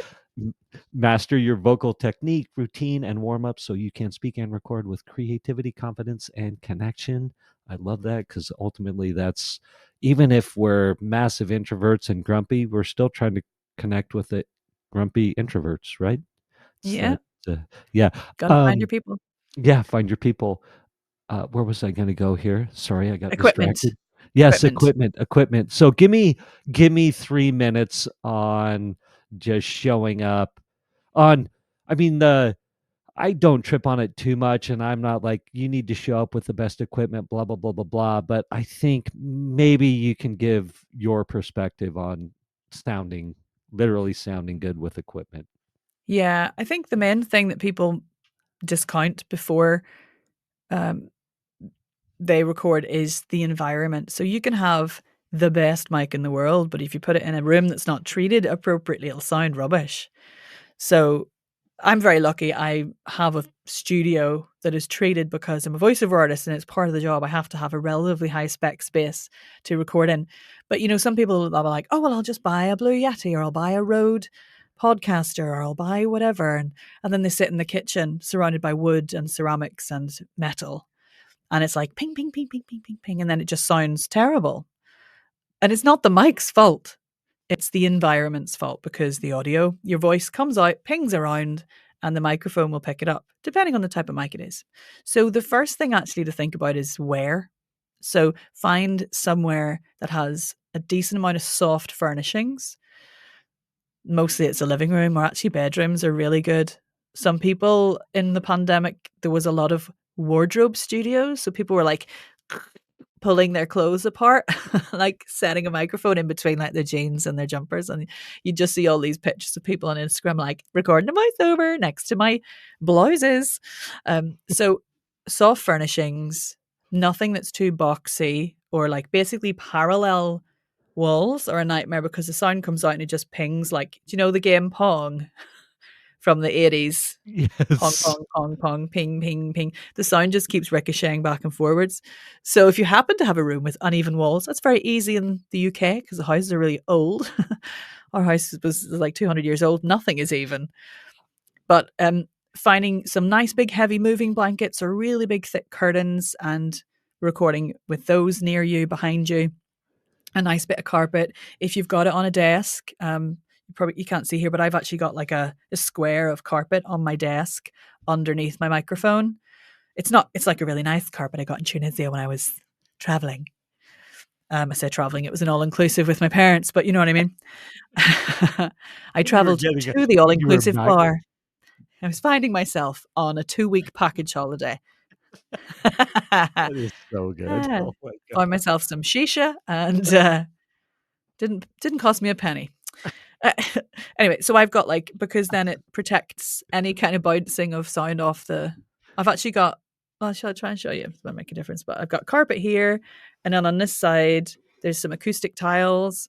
Speaker 1: Master your vocal technique, routine, and warm up so you can speak and record with creativity, confidence, and connection. I love that because ultimately, that's even if we're massive introverts and grumpy, we're still trying to connect with the grumpy introverts, right? It's
Speaker 2: Yeah,
Speaker 1: that, yeah.
Speaker 2: gotta find your
Speaker 1: Um,
Speaker 2: people.
Speaker 1: yeah, find your people. Where was I going to go here? Sorry, I got
Speaker 2: Equipment.
Speaker 1: distracted. Yes,
Speaker 2: Equipment.
Speaker 1: equipment. So give me 3 minutes on just showing up on. I mean, I don't trip on it too much, and I'm not like you need to show up with the best equipment, blah blah blah blah blah. But I think maybe you can give your perspective on literally sounding good with equipment.
Speaker 2: Yeah, I think the main thing that people discount before um, they record is the environment. So you can have the best mic in the world, but if you put it in a room that's not treated appropriately, it'll sound rubbish. So I'm very lucky. I have a studio that is treated because I'm a voiceover artist and it's part of the job. I have to have a relatively high spec space to record in. But some people will be like, oh, well, I'll just buy a Blue Yeti or I'll buy a Rode Podcaster or I'll buy whatever. And then they sit in the kitchen surrounded by wood and ceramics and metal. And it's like ping, ping, ping, ping, ping, ping, ping. And then it just sounds terrible. And it's not the mic's fault. it's the environment's fault because the audio, your voice comes out, pings around, and the microphone will pick it up, depending on the type of mic it is. So the first thing actually to think about is where. So find somewhere that has a decent amount of soft furnishings. Mostly it's a living room, or actually bedrooms are really good. Some people in the pandemic, there was a lot of wardrobe studios. So people were like pulling their clothes apart, like setting a microphone in between like their jeans and their jumpers. And you just see all these pictures of people on Instagram like recording a voiceover next to my blouses. So soft furnishings, nothing that's too boxy or like basically parallel walls are a nightmare because the sound comes out and it just pings like, do you know the game Pong from the 80s? Pong,
Speaker 1: Yes.
Speaker 2: pong, pong, pong, ping, ping, ping. The sound just keeps ricocheting back and forwards. So if you happen to have a room with uneven walls, that's very easy in the UK because the houses are really old. Our house was like 200 years old. Nothing is even. But finding some nice big heavy moving blankets or really big thick curtains and recording with those near you, behind you, a nice bit of carpet. If you've got it on a desk, you can't see here, but I've actually got like a square of carpet on my desk underneath my microphone. It's like a really nice carpet I got in Tunisia when I was traveling. I said traveling, it was an all inclusive with my parents, but you know what I mean. I
Speaker 1: You were
Speaker 2: traveled
Speaker 1: getting
Speaker 2: to the all
Speaker 1: you were
Speaker 2: inclusive
Speaker 1: back.
Speaker 2: bar. I was finding myself on a 2-week package holiday.
Speaker 1: That is so good. Oh my
Speaker 2: Found
Speaker 1: god.
Speaker 2: myself some shisha and didn't cost me a penny. Uh, anyway, so I've got like, because then it protects any kind of bouncing of sound off the. I've actually got. Well, shall I try and show you? It's going to make a difference. But I've got carpet here, and then on this side, there's some acoustic tiles,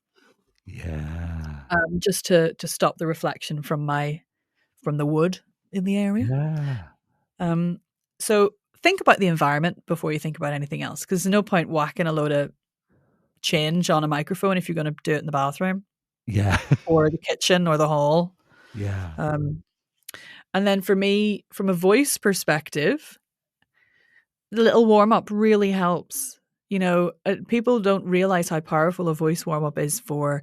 Speaker 1: Yeah.
Speaker 2: just to stop the reflection from the wood in the area.
Speaker 1: Yeah.
Speaker 2: Um, so think about the environment before you think about anything else, because there's no point whacking a load of change on a microphone if you're going to do it in the bathroom
Speaker 1: Yeah.
Speaker 2: or the kitchen or the hall.
Speaker 1: Yeah.
Speaker 2: Um, And then for me, from a voice perspective, the little warm up really helps. People don't realize how powerful a voice warm up is for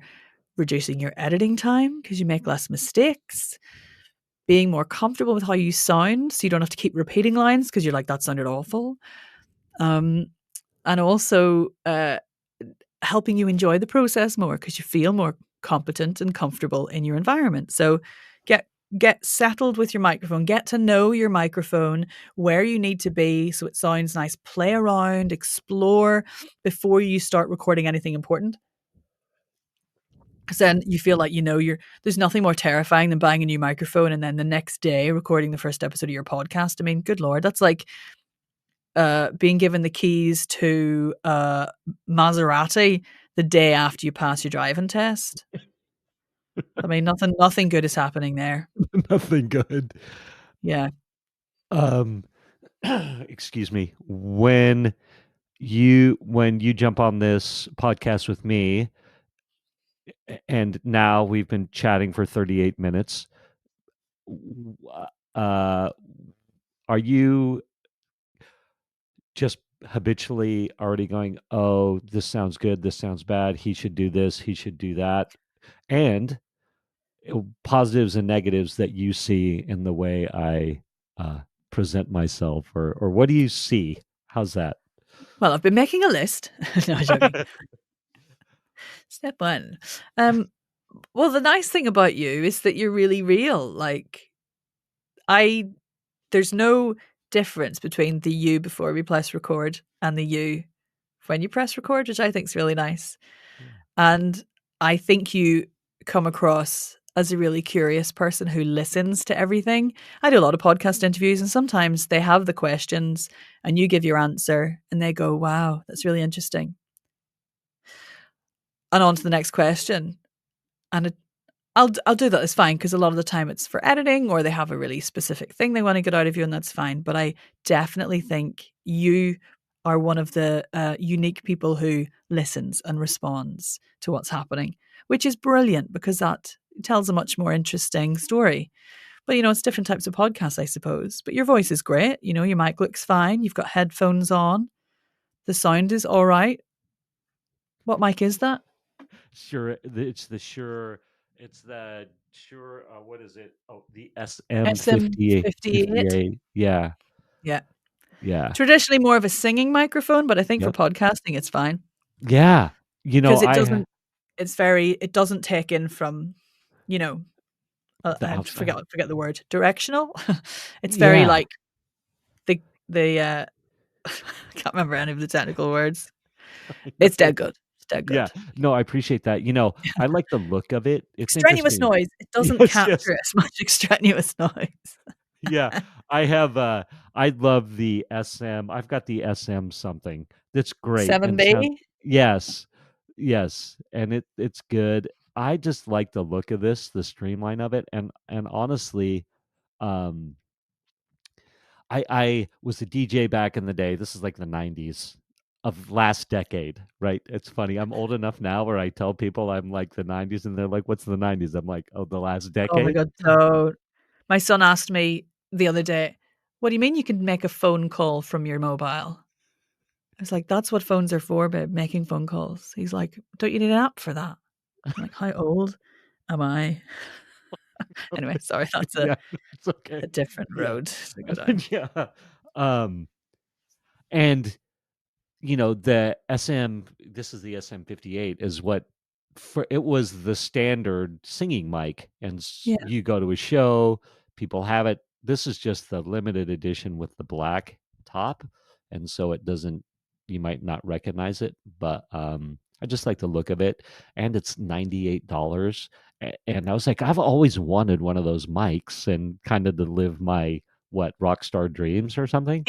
Speaker 2: reducing your editing time because you make less mistakes, being more comfortable with how you sound so you don't have to keep repeating lines because you're like, that sounded awful. And also helping you enjoy the process more because you feel more competent and comfortable in your environment. So get settled with your microphone, get to know your microphone, where you need to be so it sounds nice, play around, explore before you start recording anything important. Because then you feel like there's nothing more terrifying than buying a new microphone and then the next day recording the first episode of your podcast. I mean, good Lord, that's like being given the keys to Maserati the day after you pass your driving test. I mean, nothing good is happening there.
Speaker 1: Nothing good.
Speaker 2: Yeah.
Speaker 1: Um excuse me. When you jump on this podcast with me, and now we've been chatting for 38 minutes, uh are you just habitually already going, oh, this sounds good, this sounds bad, he should do this, he should do that, and positives and negatives that you see in the way I present myself, or what do you see? How's that?
Speaker 2: Well, I've been making a list. No, I'm joking. Step one. Well, the nice thing about you is that you're really real. Like, there's no difference between the you before we press record and the you when you press record, which I think is really nice.
Speaker 1: Yeah.
Speaker 2: And I think you come across as a really curious person who listens to everything. I do a lot of podcast interviews, and sometimes they have the questions and you give your answer and they go, wow, that's really interesting. And on to the next question. And I'll do that. It's fine because a lot of the time it's for editing or they have a really specific thing they want to get out of you, and that's fine. But I definitely think you are one of the unique people who listens and responds to what's happening, which is brilliant because that tells a much more interesting story. But it's different types of podcasts, I suppose. But your voice is great. Your mic looks fine. You've got headphones on. The sound is all right. What mic is that?
Speaker 1: Sure, it's the Shure. It's the Shure. What is it? Oh, the SM fifty
Speaker 2: SM58.
Speaker 1: eight. Yeah,
Speaker 2: Yeah.
Speaker 1: yeah,
Speaker 2: Traditionally more of a singing microphone, but I think for
Speaker 1: yep,
Speaker 2: podcasting it's fine
Speaker 1: yeah. You know,
Speaker 2: because it doesn't take in from, you know,
Speaker 1: the
Speaker 2: I
Speaker 1: outside.
Speaker 2: forget the word, directional. It's very
Speaker 1: Yeah,
Speaker 2: like the I can't remember any of the technical words.
Speaker 1: I
Speaker 2: It's
Speaker 1: know.
Speaker 2: dead good. It's dead
Speaker 1: Yeah,
Speaker 2: good.
Speaker 1: no, I appreciate that. You know, I like the look of it. It's
Speaker 2: Extraneous
Speaker 1: interesting.
Speaker 2: noise, it doesn't
Speaker 1: Yes, yes.
Speaker 2: capture as much extraneous noise.
Speaker 1: Yeah, I have, I love the SM. I've got the SM something that's great and sound.
Speaker 2: 7B?
Speaker 1: Yes, yes, and it's good. I just like the look of this, the streamline of it, and honestly, um, I was a DJ back in the day. This is like the '90s of last decade, right? It's funny. I'm old enough now where I tell people I'm like the '90s, and they're like, "What's the '90s?" I'm like, "Oh, the last
Speaker 2: Oh my
Speaker 1: decade."
Speaker 2: god, so my son asked me the other day, "What do you mean you can make a phone call from your mobile?" I was like, "That's what phones are for, babe, making phone calls." He's like, "Don't you need an app for that?" I'm like, "How old am I?" Anyway, sorry, that's
Speaker 1: Yeah, it's okay.
Speaker 2: a different
Speaker 1: Yeah.
Speaker 2: road to go down.
Speaker 1: Yeah. Um, and the SM, this is the SM58, is what for it was the standard singing mic. And
Speaker 2: Yeah,
Speaker 1: you go to a show, people have it. This is just the limited edition with the black top. And so it doesn't, you might not recognize it, but I just like the look of it. And it's $98. And I was like, I've always wanted one of those mics and kind of to live my, what, rock star dreams or something.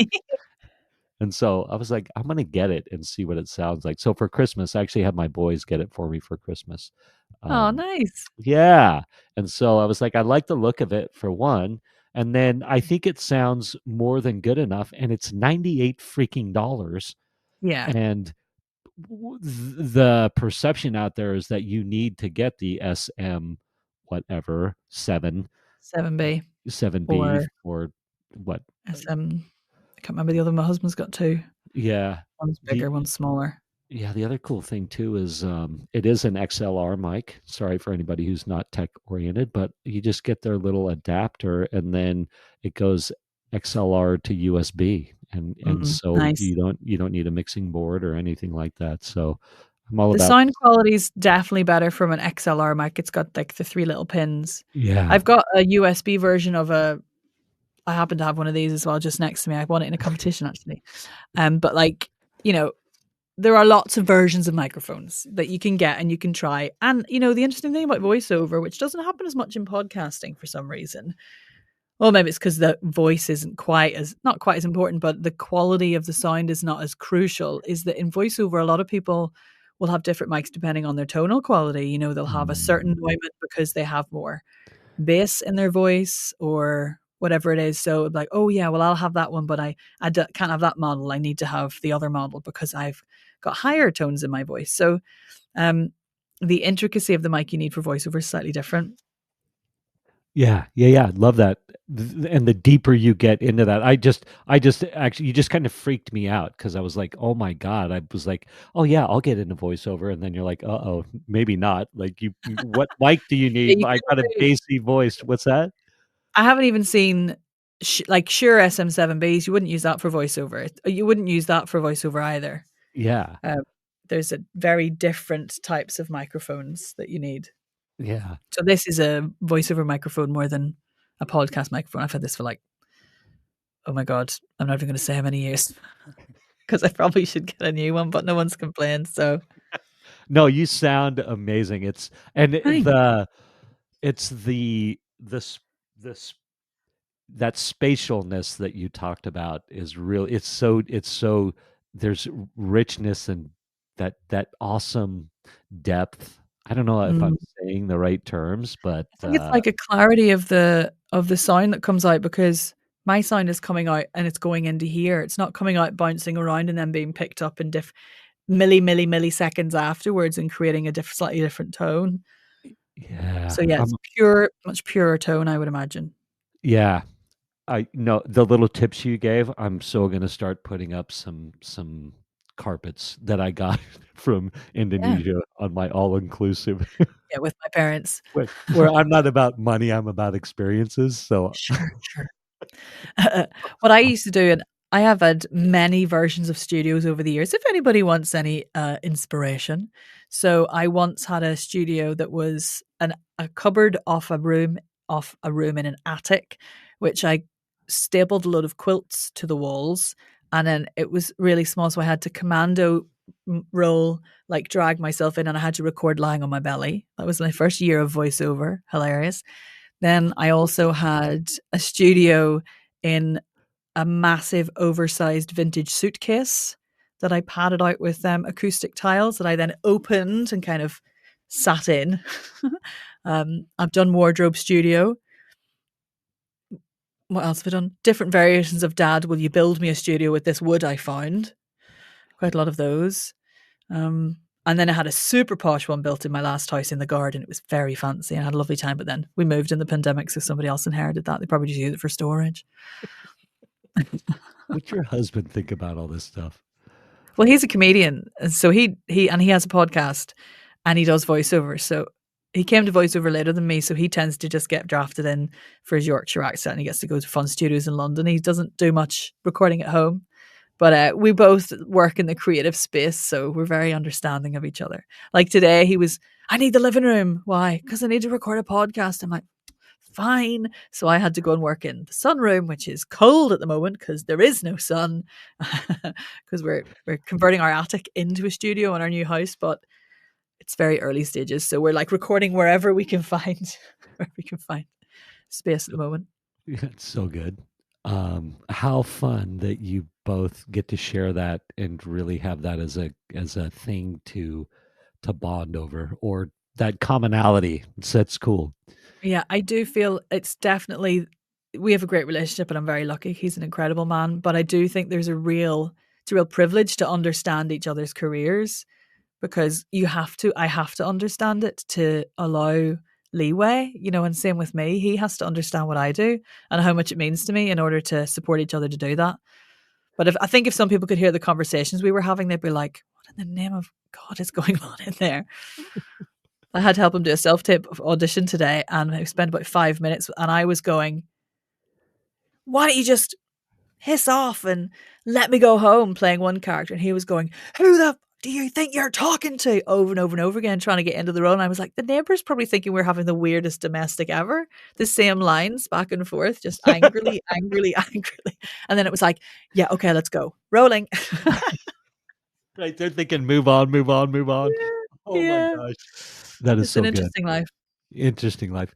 Speaker 1: And so I was like, I'm gonna get it and see what it sounds like. So for Christmas, I actually had my boys get it for me for Christmas.
Speaker 2: oh,
Speaker 1: Um,
Speaker 2: nice.
Speaker 1: yeah. And so I was like, I like the look of it for one. And then I think it sounds more than good enough. And it's 98 freaking dollars.
Speaker 2: Yeah,
Speaker 1: And the perception out there is that you need to get the SM whatever
Speaker 2: 7B
Speaker 1: 7B
Speaker 2: or
Speaker 1: or what.
Speaker 2: SM. I can't remember the other one. My husband's got 2.
Speaker 1: Yeah.
Speaker 2: One's
Speaker 1: The
Speaker 2: bigger, one's smaller.
Speaker 1: Yeah, the other cool thing too is it is an XLR mic. Sorry for anybody who's not tech oriented, but you just get their little adapter and then it goes XLR to USB, and so
Speaker 2: Nice.
Speaker 1: you don't need a mixing board or anything like that. So I'm all
Speaker 2: The
Speaker 1: about.
Speaker 2: sound quality's definitely better from an XLR mic. It's got, like, the 3 little pins.
Speaker 1: Yeah.
Speaker 2: I've got a USB version of a I happen to have one of these as well just next to me. I won it in a competition, actually. But, like, you know, there are lots of versions of microphones that you can get and you can try. And, the interesting thing about voiceover, which doesn't happen as much in podcasting for some reason, well, maybe it's because the voice isn't not quite as important, but the quality of the sound is not as crucial, is that in voiceover, a lot of people will have different mics depending on their tonal quality. They'll have a certain
Speaker 1: Mm.
Speaker 2: environment because they have more bass in their voice or whatever it is. So, like, oh yeah, well, I'll have that one, but can't have that model. I need to have the other model because I've got higher tones in my voice. So, um, the intricacy of the mic you need for voiceover is slightly different.
Speaker 1: Yeah, yeah, yeah. Love that. And the deeper you get into that, I just actually, you just kind of freaked me out because I was like, oh my God. I was like, oh yeah, I'll get into voiceover. And then you're like, uh-oh, maybe not. Like what mic do you
Speaker 2: Yeah,
Speaker 1: need?
Speaker 2: you
Speaker 1: I got a
Speaker 2: couldn't move.
Speaker 1: bassy voice. What's that?
Speaker 2: I haven't even seen like Shure SM7Bs. You wouldn't use that for voiceover. You wouldn't use that for voiceover either.
Speaker 1: Yeah,
Speaker 2: Um, there's a very different types of microphones that you need.
Speaker 1: yeah.
Speaker 2: So this is a voiceover microphone more than a podcast microphone. I've had this for like, oh my god, I'm not even going to say how many years because I probably should get a new one, but no one's complained. So
Speaker 1: No, you sound amazing.
Speaker 2: thanks.
Speaker 1: It's this this that spatialness that you talked about is real. It's so there's richness and that awesome depth. I don't know if I'm
Speaker 2: Mm.
Speaker 1: saying the right terms, but
Speaker 2: I think it's like a clarity of the sound that comes out because my sound is coming out and it's going into here. It's not coming out bouncing around and then being picked up in milliseconds afterwards and creating a slightly different tone.
Speaker 1: yeah,
Speaker 2: So yeah, it's much purer tone, I would imagine.
Speaker 1: yeah. I know the little tips you gave. I'm so gonna start putting up some carpets that I got from
Speaker 2: Yeah.
Speaker 1: Indonesia on my all-inclusive.
Speaker 2: Yeah, with my parents.
Speaker 1: Where I'm not about money, I'm about experiences. So
Speaker 2: Sure, sure. What I used to do, and I have had many versions of studios over the years, if anybody wants any inspiration. So I once had a studio that was a cupboard off a room in an attic, which I stapled a load of quilts to the walls. And then it was really small, so I had to commando roll, like drag myself in, and I had to record lying on my belly. That was my first year of voiceover. Hilarious. Then I also had a studio in a massive oversized vintage suitcase that I padded out with acoustic tiles that I then opened and kind of sat in. I've done wardrobe studio. What else have I done? Different variations of Dad, will you build me a studio with this wood I found? Quite a lot of those. And then I had a super posh one built in my last house in the garden. It was very fancy and I had a lovely time. But then we moved in the pandemic, so somebody else inherited that. They probably just used it for storage.
Speaker 1: what's your husband think about all this stuff?
Speaker 2: Well, he's a comedian, so he has a podcast, and he does voiceover. So he came to voiceover later than me, so he tends to just get drafted in for his Yorkshire accent, and he gets to go to fun studios in London. He doesn't do much recording at home, but we both work in the creative space, so we're very understanding of each other. Like today, he was, I need the living room. Why? Because I need to record a podcast. I'm like, fine. So I had to go and work in the sunroom, which is cold at the moment because there is no sun, because we're converting our attic into a studio in our new house, but it's very early stages. So we're like recording wherever we can find space at the moment.
Speaker 1: Yeah, it's so good. How fun that you both get to share that and really have that as a thing to bond over, or that commonality. So that's cool.
Speaker 2: Yeah, I do feel it's definitely, we have a great relationship and I'm very lucky. He's an incredible man, but I do think it's a real privilege to understand each other's careers, because I have to understand it to allow leeway, and same with me. He has to understand what I do and how much it means to me in order to support each other to do that. But I think if some people could hear the conversations we were having, they'd be like, what in the name of God is going on in there? I had to help him do a self-tape audition today, and I spent about 5 minutes, and I was going, why don't you just hiss off and let me go home, playing one character. And he was going, who the do you think you're talking to? Over and over and over again, trying to get into the role. And I was like, the neighbours probably thinking we're having the weirdest domestic ever. The same lines back and forth, just angrily, angrily, angrily. And then it was like, yeah, okay, let's go. Rolling.
Speaker 1: Right, they're thinking, move on, move on, move on. Oh my
Speaker 2: Yeah.
Speaker 1: gosh, that is
Speaker 2: It's
Speaker 1: so
Speaker 2: an
Speaker 1: good.
Speaker 2: interesting life.
Speaker 1: Interesting life.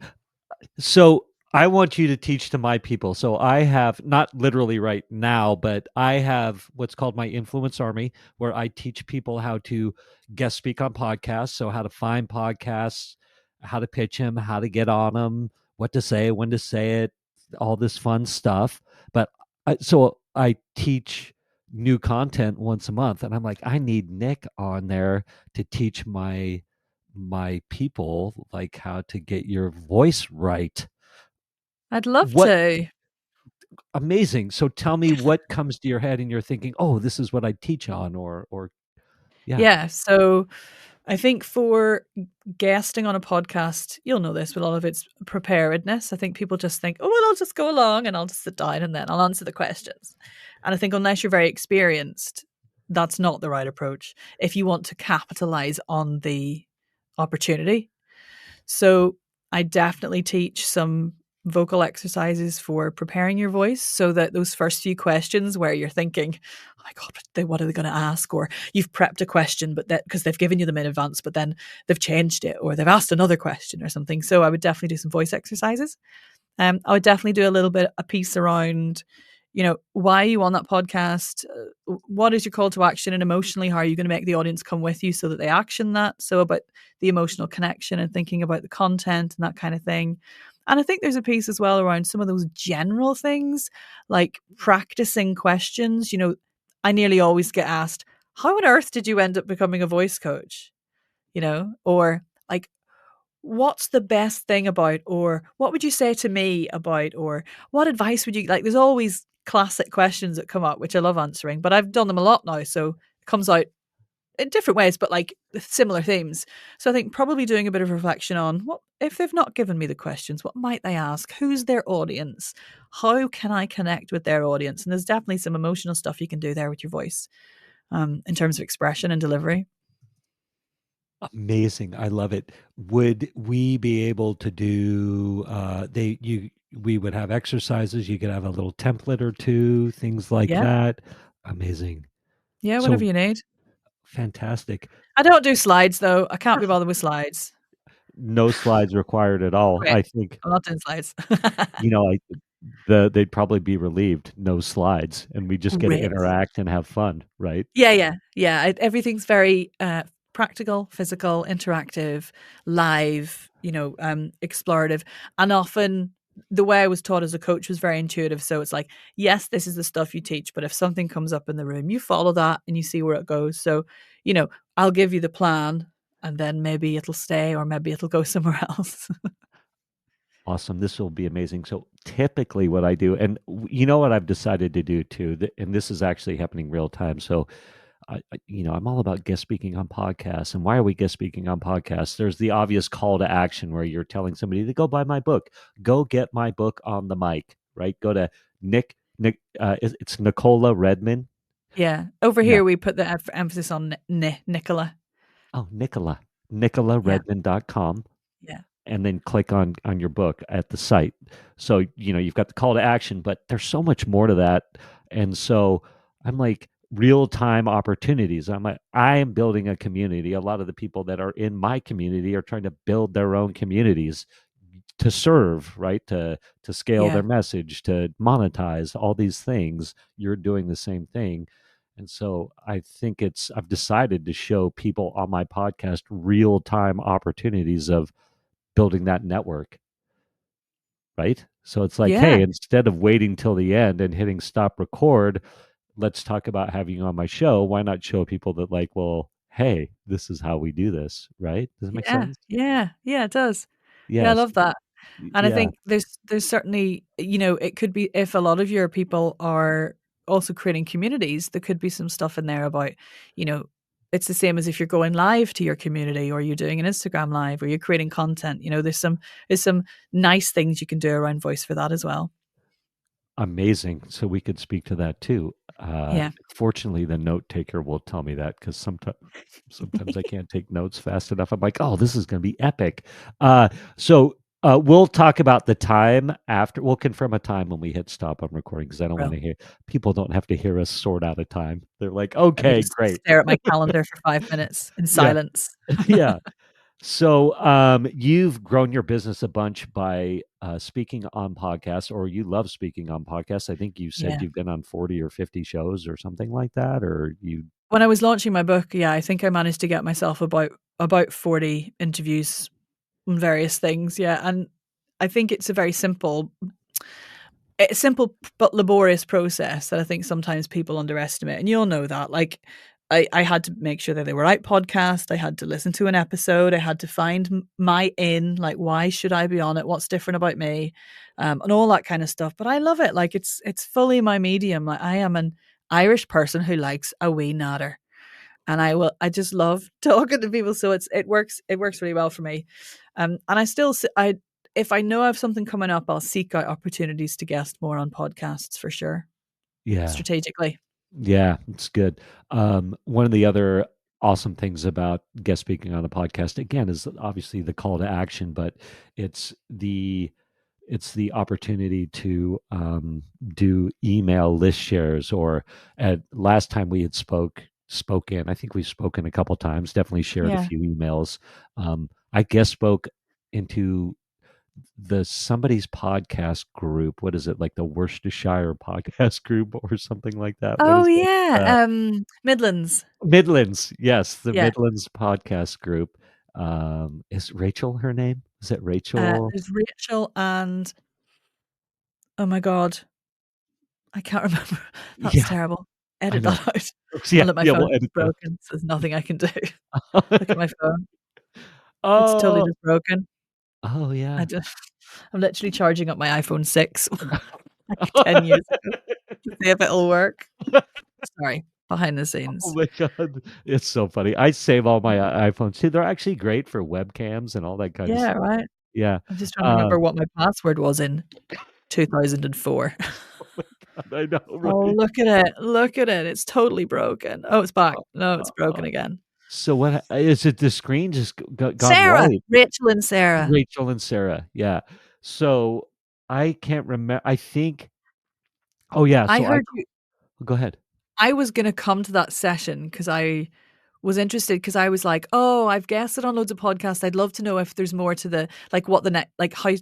Speaker 1: So I want you to teach to my people. So I have, not literally right now, but I have what's called my influence army, where I teach people how to guest speak on podcasts. So how to find podcasts, how to pitch them, how to get on them, what to say, when to say it, all this fun stuff. But so I teach new content once a month, and I'm like, I need Nic on there to teach my people like how to get your voice right.
Speaker 2: I'd love
Speaker 1: What
Speaker 2: to.
Speaker 1: amazing. So tell me what comes to your head and you're thinking, "Oh, this is what I teach on," or yeah.
Speaker 2: Yeah. So I think for guesting on a podcast, you'll know this, but a lot of it's preparedness. I think people just think, oh, well, I'll just go along and I'll just sit down and then I'll answer the questions. And I think unless you're very experienced, that's not the right approach if you want to capitalize on the opportunity. So I definitely teach some vocal exercises for preparing your voice, so that those first few questions where you're thinking, oh my God, what are they going to ask? Or you've prepped a question, but that because they've given you them in advance, but then they've changed it or they've asked another question or something. So I would definitely do some voice exercises. I would definitely do a piece around, why are you on that podcast? What is your call to action? And emotionally, how are you going to make the audience come with you so that they action that? So about the emotional connection and thinking about the content and that kind of thing. And I think there's a piece as well around some of those general things, like practicing questions. I nearly always get asked, how on earth did you end up becoming a voice coach? Or like, what's the best thing about, or what would you say to me about, or what advice would you like? There's always classic questions that come up, which I love answering, but I've done them a lot now, so it comes out in different ways, but like similar themes. So I think probably doing a bit of reflection on what if they've not given me the questions, what might they ask? Who's their audience? How can I connect with their audience? And there's definitely some emotional stuff you can do there with your voice, in terms of expression and delivery.
Speaker 1: Amazing. I love it. Would we be able to do we would have exercises, you could have a little template or two, things like
Speaker 2: Yeah.
Speaker 1: that. Amazing.
Speaker 2: Yeah, whatever
Speaker 1: So
Speaker 2: you need.
Speaker 1: fantastic.
Speaker 2: I don't do slides though. I can't be bothered with slides.
Speaker 1: No slides required at all.
Speaker 2: Okay.
Speaker 1: I think,
Speaker 2: I'm not doing slides.
Speaker 1: I they'd probably be relieved, no slides, and we just get to
Speaker 2: Great.
Speaker 1: interact and have fun, right?
Speaker 2: Yeah, yeah, yeah. Everything's very practical, physical, interactive, live. Explorative, and often the way I was taught as a coach was very intuitive. So it's like, yes, this is the stuff you teach, but if something comes up in the room, you follow that and you see where it goes. So, I'll give you the plan, and then maybe it'll stay, or maybe it'll go somewhere else.
Speaker 1: Awesome. This will be amazing. So typically what I do, and you know what I've decided to do too, and this is actually happening real time. So I'm all about guest speaking on podcasts. And why are we guest speaking on podcasts? There's the obvious call to action where you're telling somebody to go buy my book, go get my book on the mic, right? Go to it's Nicola Redman.
Speaker 2: Yeah, over
Speaker 1: Yeah.
Speaker 2: here we put the emphasis on Nicola.
Speaker 1: Oh,
Speaker 2: Yeah,
Speaker 1: NicolaRedman.com.
Speaker 2: yeah,
Speaker 1: And then click on your book at the site. So, you've got the call to action, but there's so much more to that. And so I'm like real-time opportunities. I am building a community. A lot of the people that are in my community are trying to build their own communities to serve, right? To scale
Speaker 2: yeah,
Speaker 1: their message, to monetize all these things. You're doing the same thing. And so I think I've decided to show people on my podcast real-time opportunities of building that network, right? So it's like,
Speaker 2: yeah.
Speaker 1: hey, instead of waiting till the end and hitting stop record, let's talk about having you on my show. Why not show people that, like, well, hey, this is how we do this, right? Does it make
Speaker 2: Yeah,
Speaker 1: sense?
Speaker 2: yeah, yeah, it does. Yeah, I
Speaker 1: Yes.
Speaker 2: love that. And I
Speaker 1: Yeah.
Speaker 2: think there's certainly, it could be, if a lot of your people are also creating communities, there could be some stuff in there about, you know, it's the same as if you're going live to your community, or you're doing an Instagram live, or you're creating content. There's some nice things you can do around voice for that as well.
Speaker 1: Amazing. So we could speak to that too.
Speaker 2: Yeah.
Speaker 1: Fortunately, the note taker will tell me that, because sometimes I can't take notes fast enough. I'm like, oh, this is going to be epic. We'll talk about the time after. We'll confirm a time when we hit stop on recording, because I don't want
Speaker 2: Bro.
Speaker 1: to hear people don't have to hear us sort out a time. They're like,
Speaker 2: Let me
Speaker 1: okay,
Speaker 2: just
Speaker 1: great.
Speaker 2: stare at my calendar for 5 minutes in
Speaker 1: Yeah.
Speaker 2: silence.
Speaker 1: Yeah. So, you've grown your business a bunch by speaking on podcasts, or you love speaking on podcasts. I think you said
Speaker 2: Yeah.
Speaker 1: you've been on 40 or 50 shows or something like that, or you.
Speaker 2: When I was launching my book, yeah, I think I managed to get myself about 40 interviews on various things. Yeah, and I think it's a simple but laborious process that I think sometimes people underestimate, and you'll know that. Like, I had to make sure that they were right podcast. I had to listen to an episode. I had to find my like, why should I be on it? What's different about me, and all that kind of stuff. But I love it. Like, it's fully my medium. Like, I am an Irish person who likes a wee natter, and I just love talking to people. So it works really well for me. And if I know I have something coming up, I'll seek out opportunities to guest more on podcasts for sure,
Speaker 1: Yeah.
Speaker 2: strategically.
Speaker 1: Yeah, it's good. One of the other awesome things about guest speaking on a podcast, again, is obviously the call to action, but it's the it's the opportunity to do email list shares. Or at last time we had spoken, I think we've spoken a couple times, definitely shared a
Speaker 2: Yeah.
Speaker 1: few emails. I guest spoke into the somebody's podcast group. What is it, like the Worcestershire podcast group or something like that? What
Speaker 2: Oh
Speaker 1: is it?
Speaker 2: yeah. Midlands.
Speaker 1: Midlands. Yes, the
Speaker 2: Yeah.
Speaker 1: Midlands podcast group. Is Rachel her name? Is it Rachel?
Speaker 2: There's Rachel and, oh my god, I can't remember. That's
Speaker 1: Yeah,
Speaker 2: terrible.
Speaker 1: I
Speaker 2: Edit
Speaker 1: know.
Speaker 2: that out.
Speaker 1: Yeah,
Speaker 2: And look, my
Speaker 1: yeah,
Speaker 2: phone's
Speaker 1: we'll edit that.
Speaker 2: broken, so there's nothing I can do. Look at my phone. It's totally
Speaker 1: Oh,
Speaker 2: just broken.
Speaker 1: oh
Speaker 2: I
Speaker 1: yeah.
Speaker 2: just I'm literally charging up my iPhone 6 like 10 years ago to see if it'll work. Sorry. behind the
Speaker 1: Oh
Speaker 2: scenes.
Speaker 1: my god, it's so funny. I save all my iPhones too. They're actually great for webcams and all that kind of
Speaker 2: Yeah,
Speaker 1: stuff.
Speaker 2: right.
Speaker 1: Yeah.
Speaker 2: I'm just trying to
Speaker 1: Uh,
Speaker 2: remember what my password was in 2004.
Speaker 1: oh my god, I know,
Speaker 2: Oh,
Speaker 1: right?
Speaker 2: look at it. Look at it. It's totally broken. Oh, it's back. No, it's broken
Speaker 1: Uh,
Speaker 2: again.
Speaker 1: so what is it? The screen just gone
Speaker 2: Sarah,
Speaker 1: white.
Speaker 2: Rachel and Sarah.
Speaker 1: Rachel and Sarah. Yeah. So I can't remember. I think. Oh yeah.
Speaker 2: I
Speaker 1: So I
Speaker 2: heard you.
Speaker 1: go ahead.
Speaker 2: I was going to come to that session because I was interested because I was like, oh, I've guested on loads of podcasts. I'd love to know if there's more to the, like what the next, like how,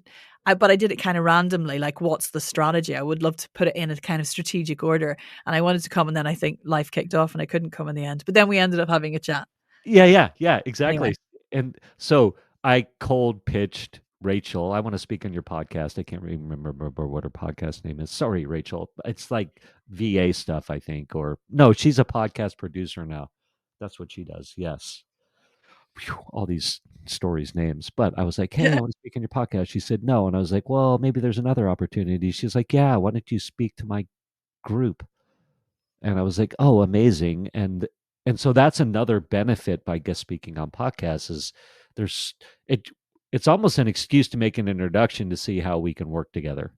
Speaker 2: but I did it kind of randomly. Like, what's the strategy? I would love to put it in a kind of strategic order. And I wanted to come, and then I think life kicked off and I couldn't come in the end. But then we ended up having a chat.
Speaker 1: Yeah,
Speaker 2: Anyway.
Speaker 1: exactly. And so I cold pitched Rachel. I want to speak on your podcast. I can't remember what her podcast name is. Sorry, Rachel. It's like VA stuff, I think. Or no, she's a podcast producer now. That's what she does. Yes. Phew, all these stories, names. But I was like, hey, I want to speak on your podcast. She said no. And I was like, well, maybe there's another opportunity. She's like, yeah, why don't you speak to my group? And I was like, "Oh, amazing." And so that's another benefit by guest speaking on podcasts is there's it it's almost an excuse to make an introduction to see how we can work together,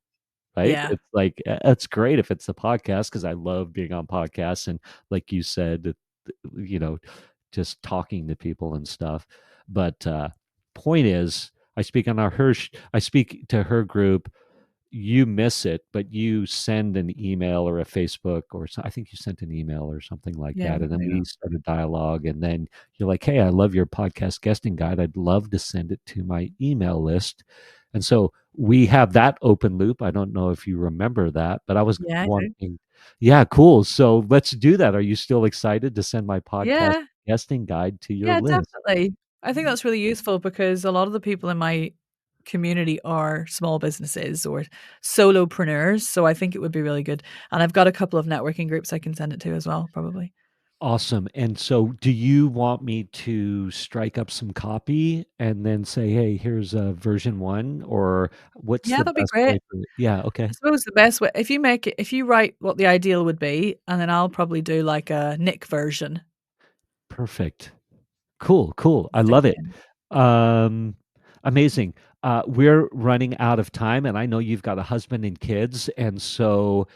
Speaker 1: right?
Speaker 2: Yeah.
Speaker 1: It's like it's great if it's the podcast because I love being on podcasts and like you said, you know, just talking to people and stuff. But point is, I speak to her group, you miss it, but you send an email or a Facebook or I think you sent an email or something like
Speaker 2: Yeah.
Speaker 1: that. And then
Speaker 2: There you
Speaker 1: we
Speaker 2: go.
Speaker 1: start a dialogue. And then you're like, hey, I love your podcast guesting guide. I'd love to send it to my email list. And so we have that open loop. I don't know if you remember that, but I was
Speaker 2: Yeah, I do.
Speaker 1: wanting, yeah, cool. So let's do that. Are you still excited to send my podcast
Speaker 2: Yeah.
Speaker 1: guesting guide to your
Speaker 2: Yeah,
Speaker 1: list?
Speaker 2: definitely. I think that's really useful because a lot of the people in my community are small businesses or solopreneurs. So I think it would be really good. And I've got a couple of networking groups I can send it to as well, probably.
Speaker 1: Awesome. And so do you want me to strike up some copy and then say, "Hey, here's version 1," or what's
Speaker 2: Yeah,
Speaker 1: the
Speaker 2: that'd be
Speaker 1: best
Speaker 2: great.
Speaker 1: way for it? Yeah,
Speaker 2: I
Speaker 1: okay.
Speaker 2: suppose the best way, if you write what the ideal would be, and then I'll probably do like a Nick version
Speaker 1: Perfect. Cool, cool.
Speaker 2: and
Speaker 1: I
Speaker 2: stick
Speaker 1: love
Speaker 2: it
Speaker 1: it.
Speaker 2: in.
Speaker 1: Um, amazing. We're running out of time, and I know you've got a husband and kids, and so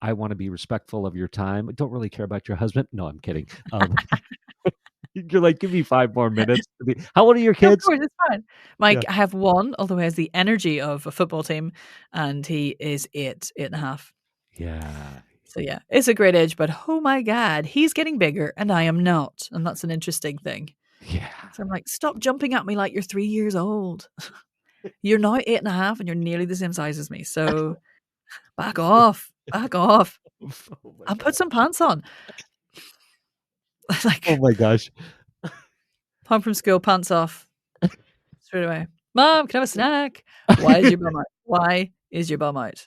Speaker 1: I want to be respectful of your time. I don't really care about your husband. No, I'm kidding. You're like, give me 5 more minutes. How old are your
Speaker 2: No, of
Speaker 1: kids?
Speaker 2: course, it's fine.
Speaker 1: Yeah.
Speaker 2: I have one, although he has the energy of a football team, and he is 8 and a half.
Speaker 1: Yeah.
Speaker 2: So yeah, it's a great age, but oh my god, he's getting bigger and I am not, and that's an interesting thing.
Speaker 1: Yeah.
Speaker 2: So I'm like, stop jumping at me like you're 3 years old. You're now 8 and a half, and you're nearly the same size as me. So back off,
Speaker 1: Oh my
Speaker 2: and put
Speaker 1: god.
Speaker 2: some pants on.
Speaker 1: Oh
Speaker 2: Like
Speaker 1: my gosh.
Speaker 2: home from school, pants off straight away. Mom, can I have a snack? Why is your bum out? Why is your bum out?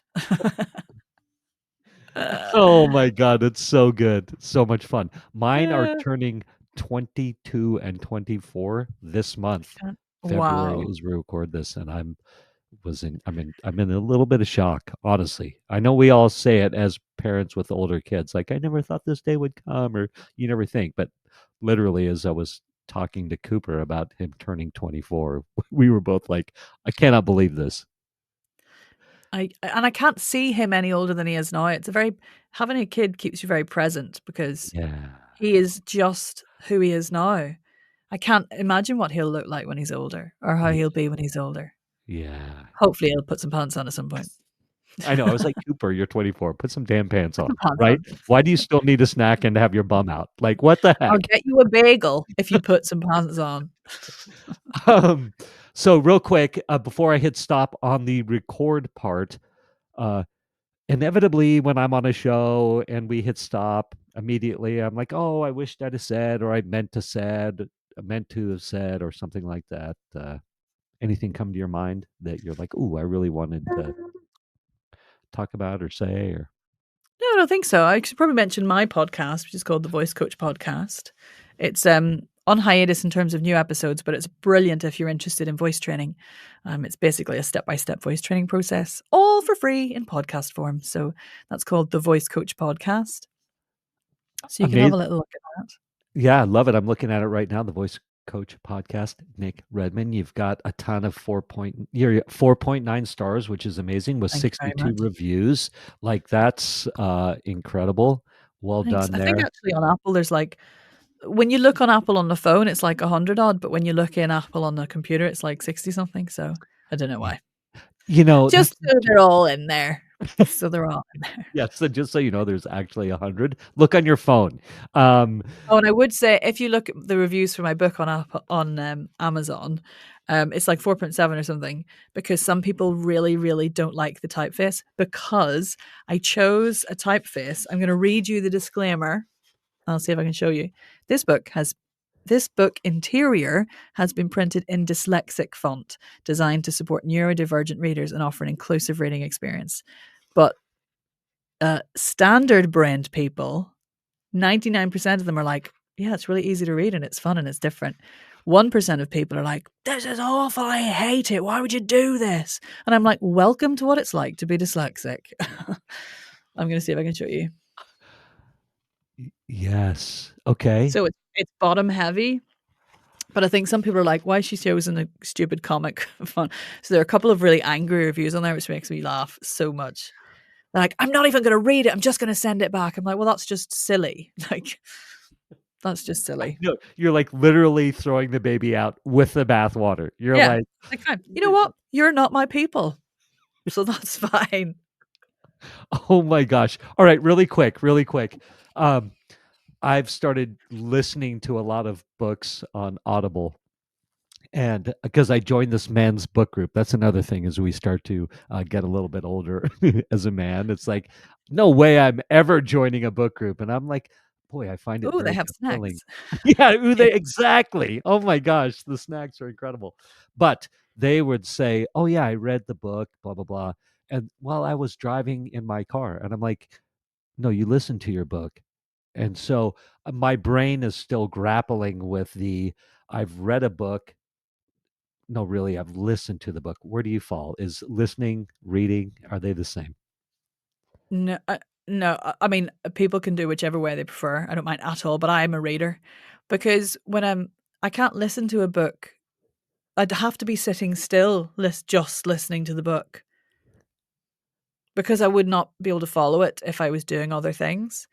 Speaker 1: Oh my god, it's so good. So much fun. Mine are
Speaker 2: Uh,
Speaker 1: turning 22 and 24 this month. February
Speaker 2: wow.
Speaker 1: as we record this, and I'm in a little bit of shock, honestly. I know we all say it as parents with older kids, like I never thought this day would come, or you never think, but literally as I was talking to Cooper about him turning 24, we were both like, I cannot believe this.
Speaker 2: I can't see him any older than he is now. It's a very having a kid keeps you very present because
Speaker 1: Yeah.
Speaker 2: he is just who he is now. I can't imagine what he'll look like when he's older or how
Speaker 1: Yeah.
Speaker 2: he'll be when he's older.
Speaker 1: Yeah.
Speaker 2: Hopefully, he'll put some pants on at some point.
Speaker 1: I know. I was like, Cooper, you're 24. Put some damn pants
Speaker 2: Put
Speaker 1: on,
Speaker 2: some pants
Speaker 1: right?
Speaker 2: on.
Speaker 1: Why do you still need a snack and have your bum out? Like, what the
Speaker 2: I'll
Speaker 1: heck?
Speaker 2: get you a bagel if you put some pants on.
Speaker 1: Um, so real quick, before I hit stop on the record part, uh, inevitably when I'm on a show and we hit stop immediately, I'm like, oh, I wished I'd have said, or I meant to have said, or something like that. Anything come to your mind that you're like, ooh, I really wanted to talk about or say, or
Speaker 2: No, I don't think so. I should probably mention my podcast, which is called the Voice Coach Podcast. It's on hiatus in terms of new episodes, but it's brilliant if you're interested in voice training. It's basically a step-by-step voice training process, all for free in podcast form. So that's called the Voice Coach Podcast. So you can have a little look at that.
Speaker 1: Yeah, I love it. I'm looking at it right now. The Voice Coach podcast, Nic Redman. You've got a ton of you're at 4.9 stars, which is amazing, with
Speaker 2: Thank you very
Speaker 1: 62
Speaker 2: much.
Speaker 1: reviews. Like that's incredible. Well
Speaker 2: Thanks.
Speaker 1: done
Speaker 2: I think
Speaker 1: there.
Speaker 2: actually on Apple, there's like, when you look on Apple on the phone, it's like 100 odd, but when you look in Apple on the computer, it's like 60 something. So I don't know
Speaker 1: Yeah.
Speaker 2: why.
Speaker 1: You know,
Speaker 2: Just so they're all in there. So they're all in there.
Speaker 1: yeah, so just so you know, there's actually 100. Look on your phone.
Speaker 2: Oh, and I would say if you look at the reviews for my book on Amazon, it's like 4.7 or something, because some people really, really don't like the typeface, because I chose a typeface. I'm going to read you the disclaimer. I'll see if I can show you. This book interior has been printed in dyslexic font, designed to support neurodivergent readers and offer an inclusive reading experience. But standard brained people, 99% of them are like, yeah, it's really easy to read and it's fun and it's different. 1% of people are like, this is awful, I hate it, why would you do this? And I'm like, welcome to what it's like to be dyslexic. I'm going to see if I can show you.
Speaker 1: Yes. Okay.
Speaker 2: So it's bottom heavy, but I think some people are like, why is she chosen a stupid comic font? So there are a couple of really angry reviews on there, which makes me laugh so much. They're like, I'm not even going to read it, I'm just going to send it back. I'm like, well, that's just silly. Like, that's just silly.
Speaker 1: No, you're like literally throwing the baby out with the bathwater. You're
Speaker 2: Yeah.
Speaker 1: like,
Speaker 2: You know what? You're not my people. So that's fine.
Speaker 1: oh my gosh. All right, really quick, really quick. I've started listening to a lot of books on Audible, and because I joined this men's book group. That's another thing as we start to get a little bit older as a man. It's like, no way I'm ever joining a book group. And I'm like, boy, I find it
Speaker 2: Oh, they
Speaker 1: very
Speaker 2: have
Speaker 1: fulfilling.
Speaker 2: snacks.
Speaker 1: Yeah,
Speaker 2: Yeah.
Speaker 1: exactly. Oh my gosh, the snacks are incredible. But they would say, oh yeah, I read the book, blah blah blah. And while I was driving in my car, and I'm like, no, you listened to your book. And so my brain is still grappling with I've read a book. No, really, I've listened to the book. Where do you fall? Is listening, reading, are they the same?
Speaker 2: No, no. I mean, people can do whichever way they prefer. I don't mind at all, but I'm a reader, because I can't listen to a book. I'd have to be sitting still, just listening to the book, because I would not be able to follow it if I was doing other things.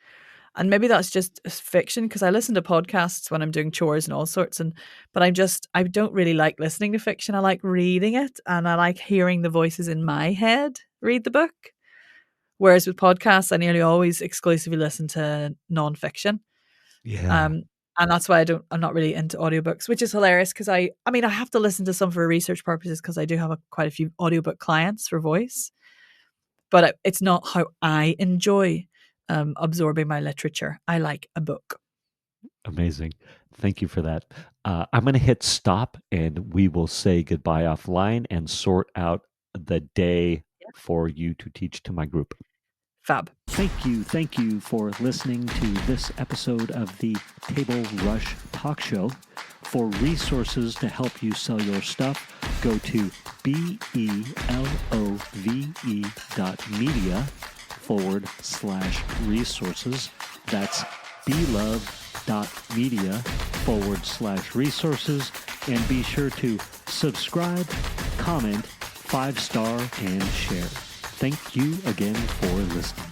Speaker 2: And maybe that's just fiction, because I listen to podcasts when I'm doing chores and all sorts. But I don't really like listening to fiction. I like reading it, and I like hearing the voices in my head read the book. Whereas with podcasts, I nearly always exclusively listen to nonfiction.
Speaker 1: Yeah,
Speaker 2: And that's why I'm not really into audiobooks, which is hilarious, because I mean, I have to listen to some for research purposes, because I do have quite a few audiobook clients for voice, but it's not how I enjoy absorbing my literature. I like a book.
Speaker 1: amazing. Thank you for that. I'm going to hit stop and we will say goodbye offline and sort out the day
Speaker 2: Yeah.
Speaker 1: for you to teach to my group.
Speaker 2: Fab.
Speaker 1: Thank you for listening to this episode of the Table Rush Talk Show. For resources to help you sell your stuff, go to belove.media/resources. That's belove.media/resources. And be sure to subscribe, comment, 5-star, and share. Thank you again for listening.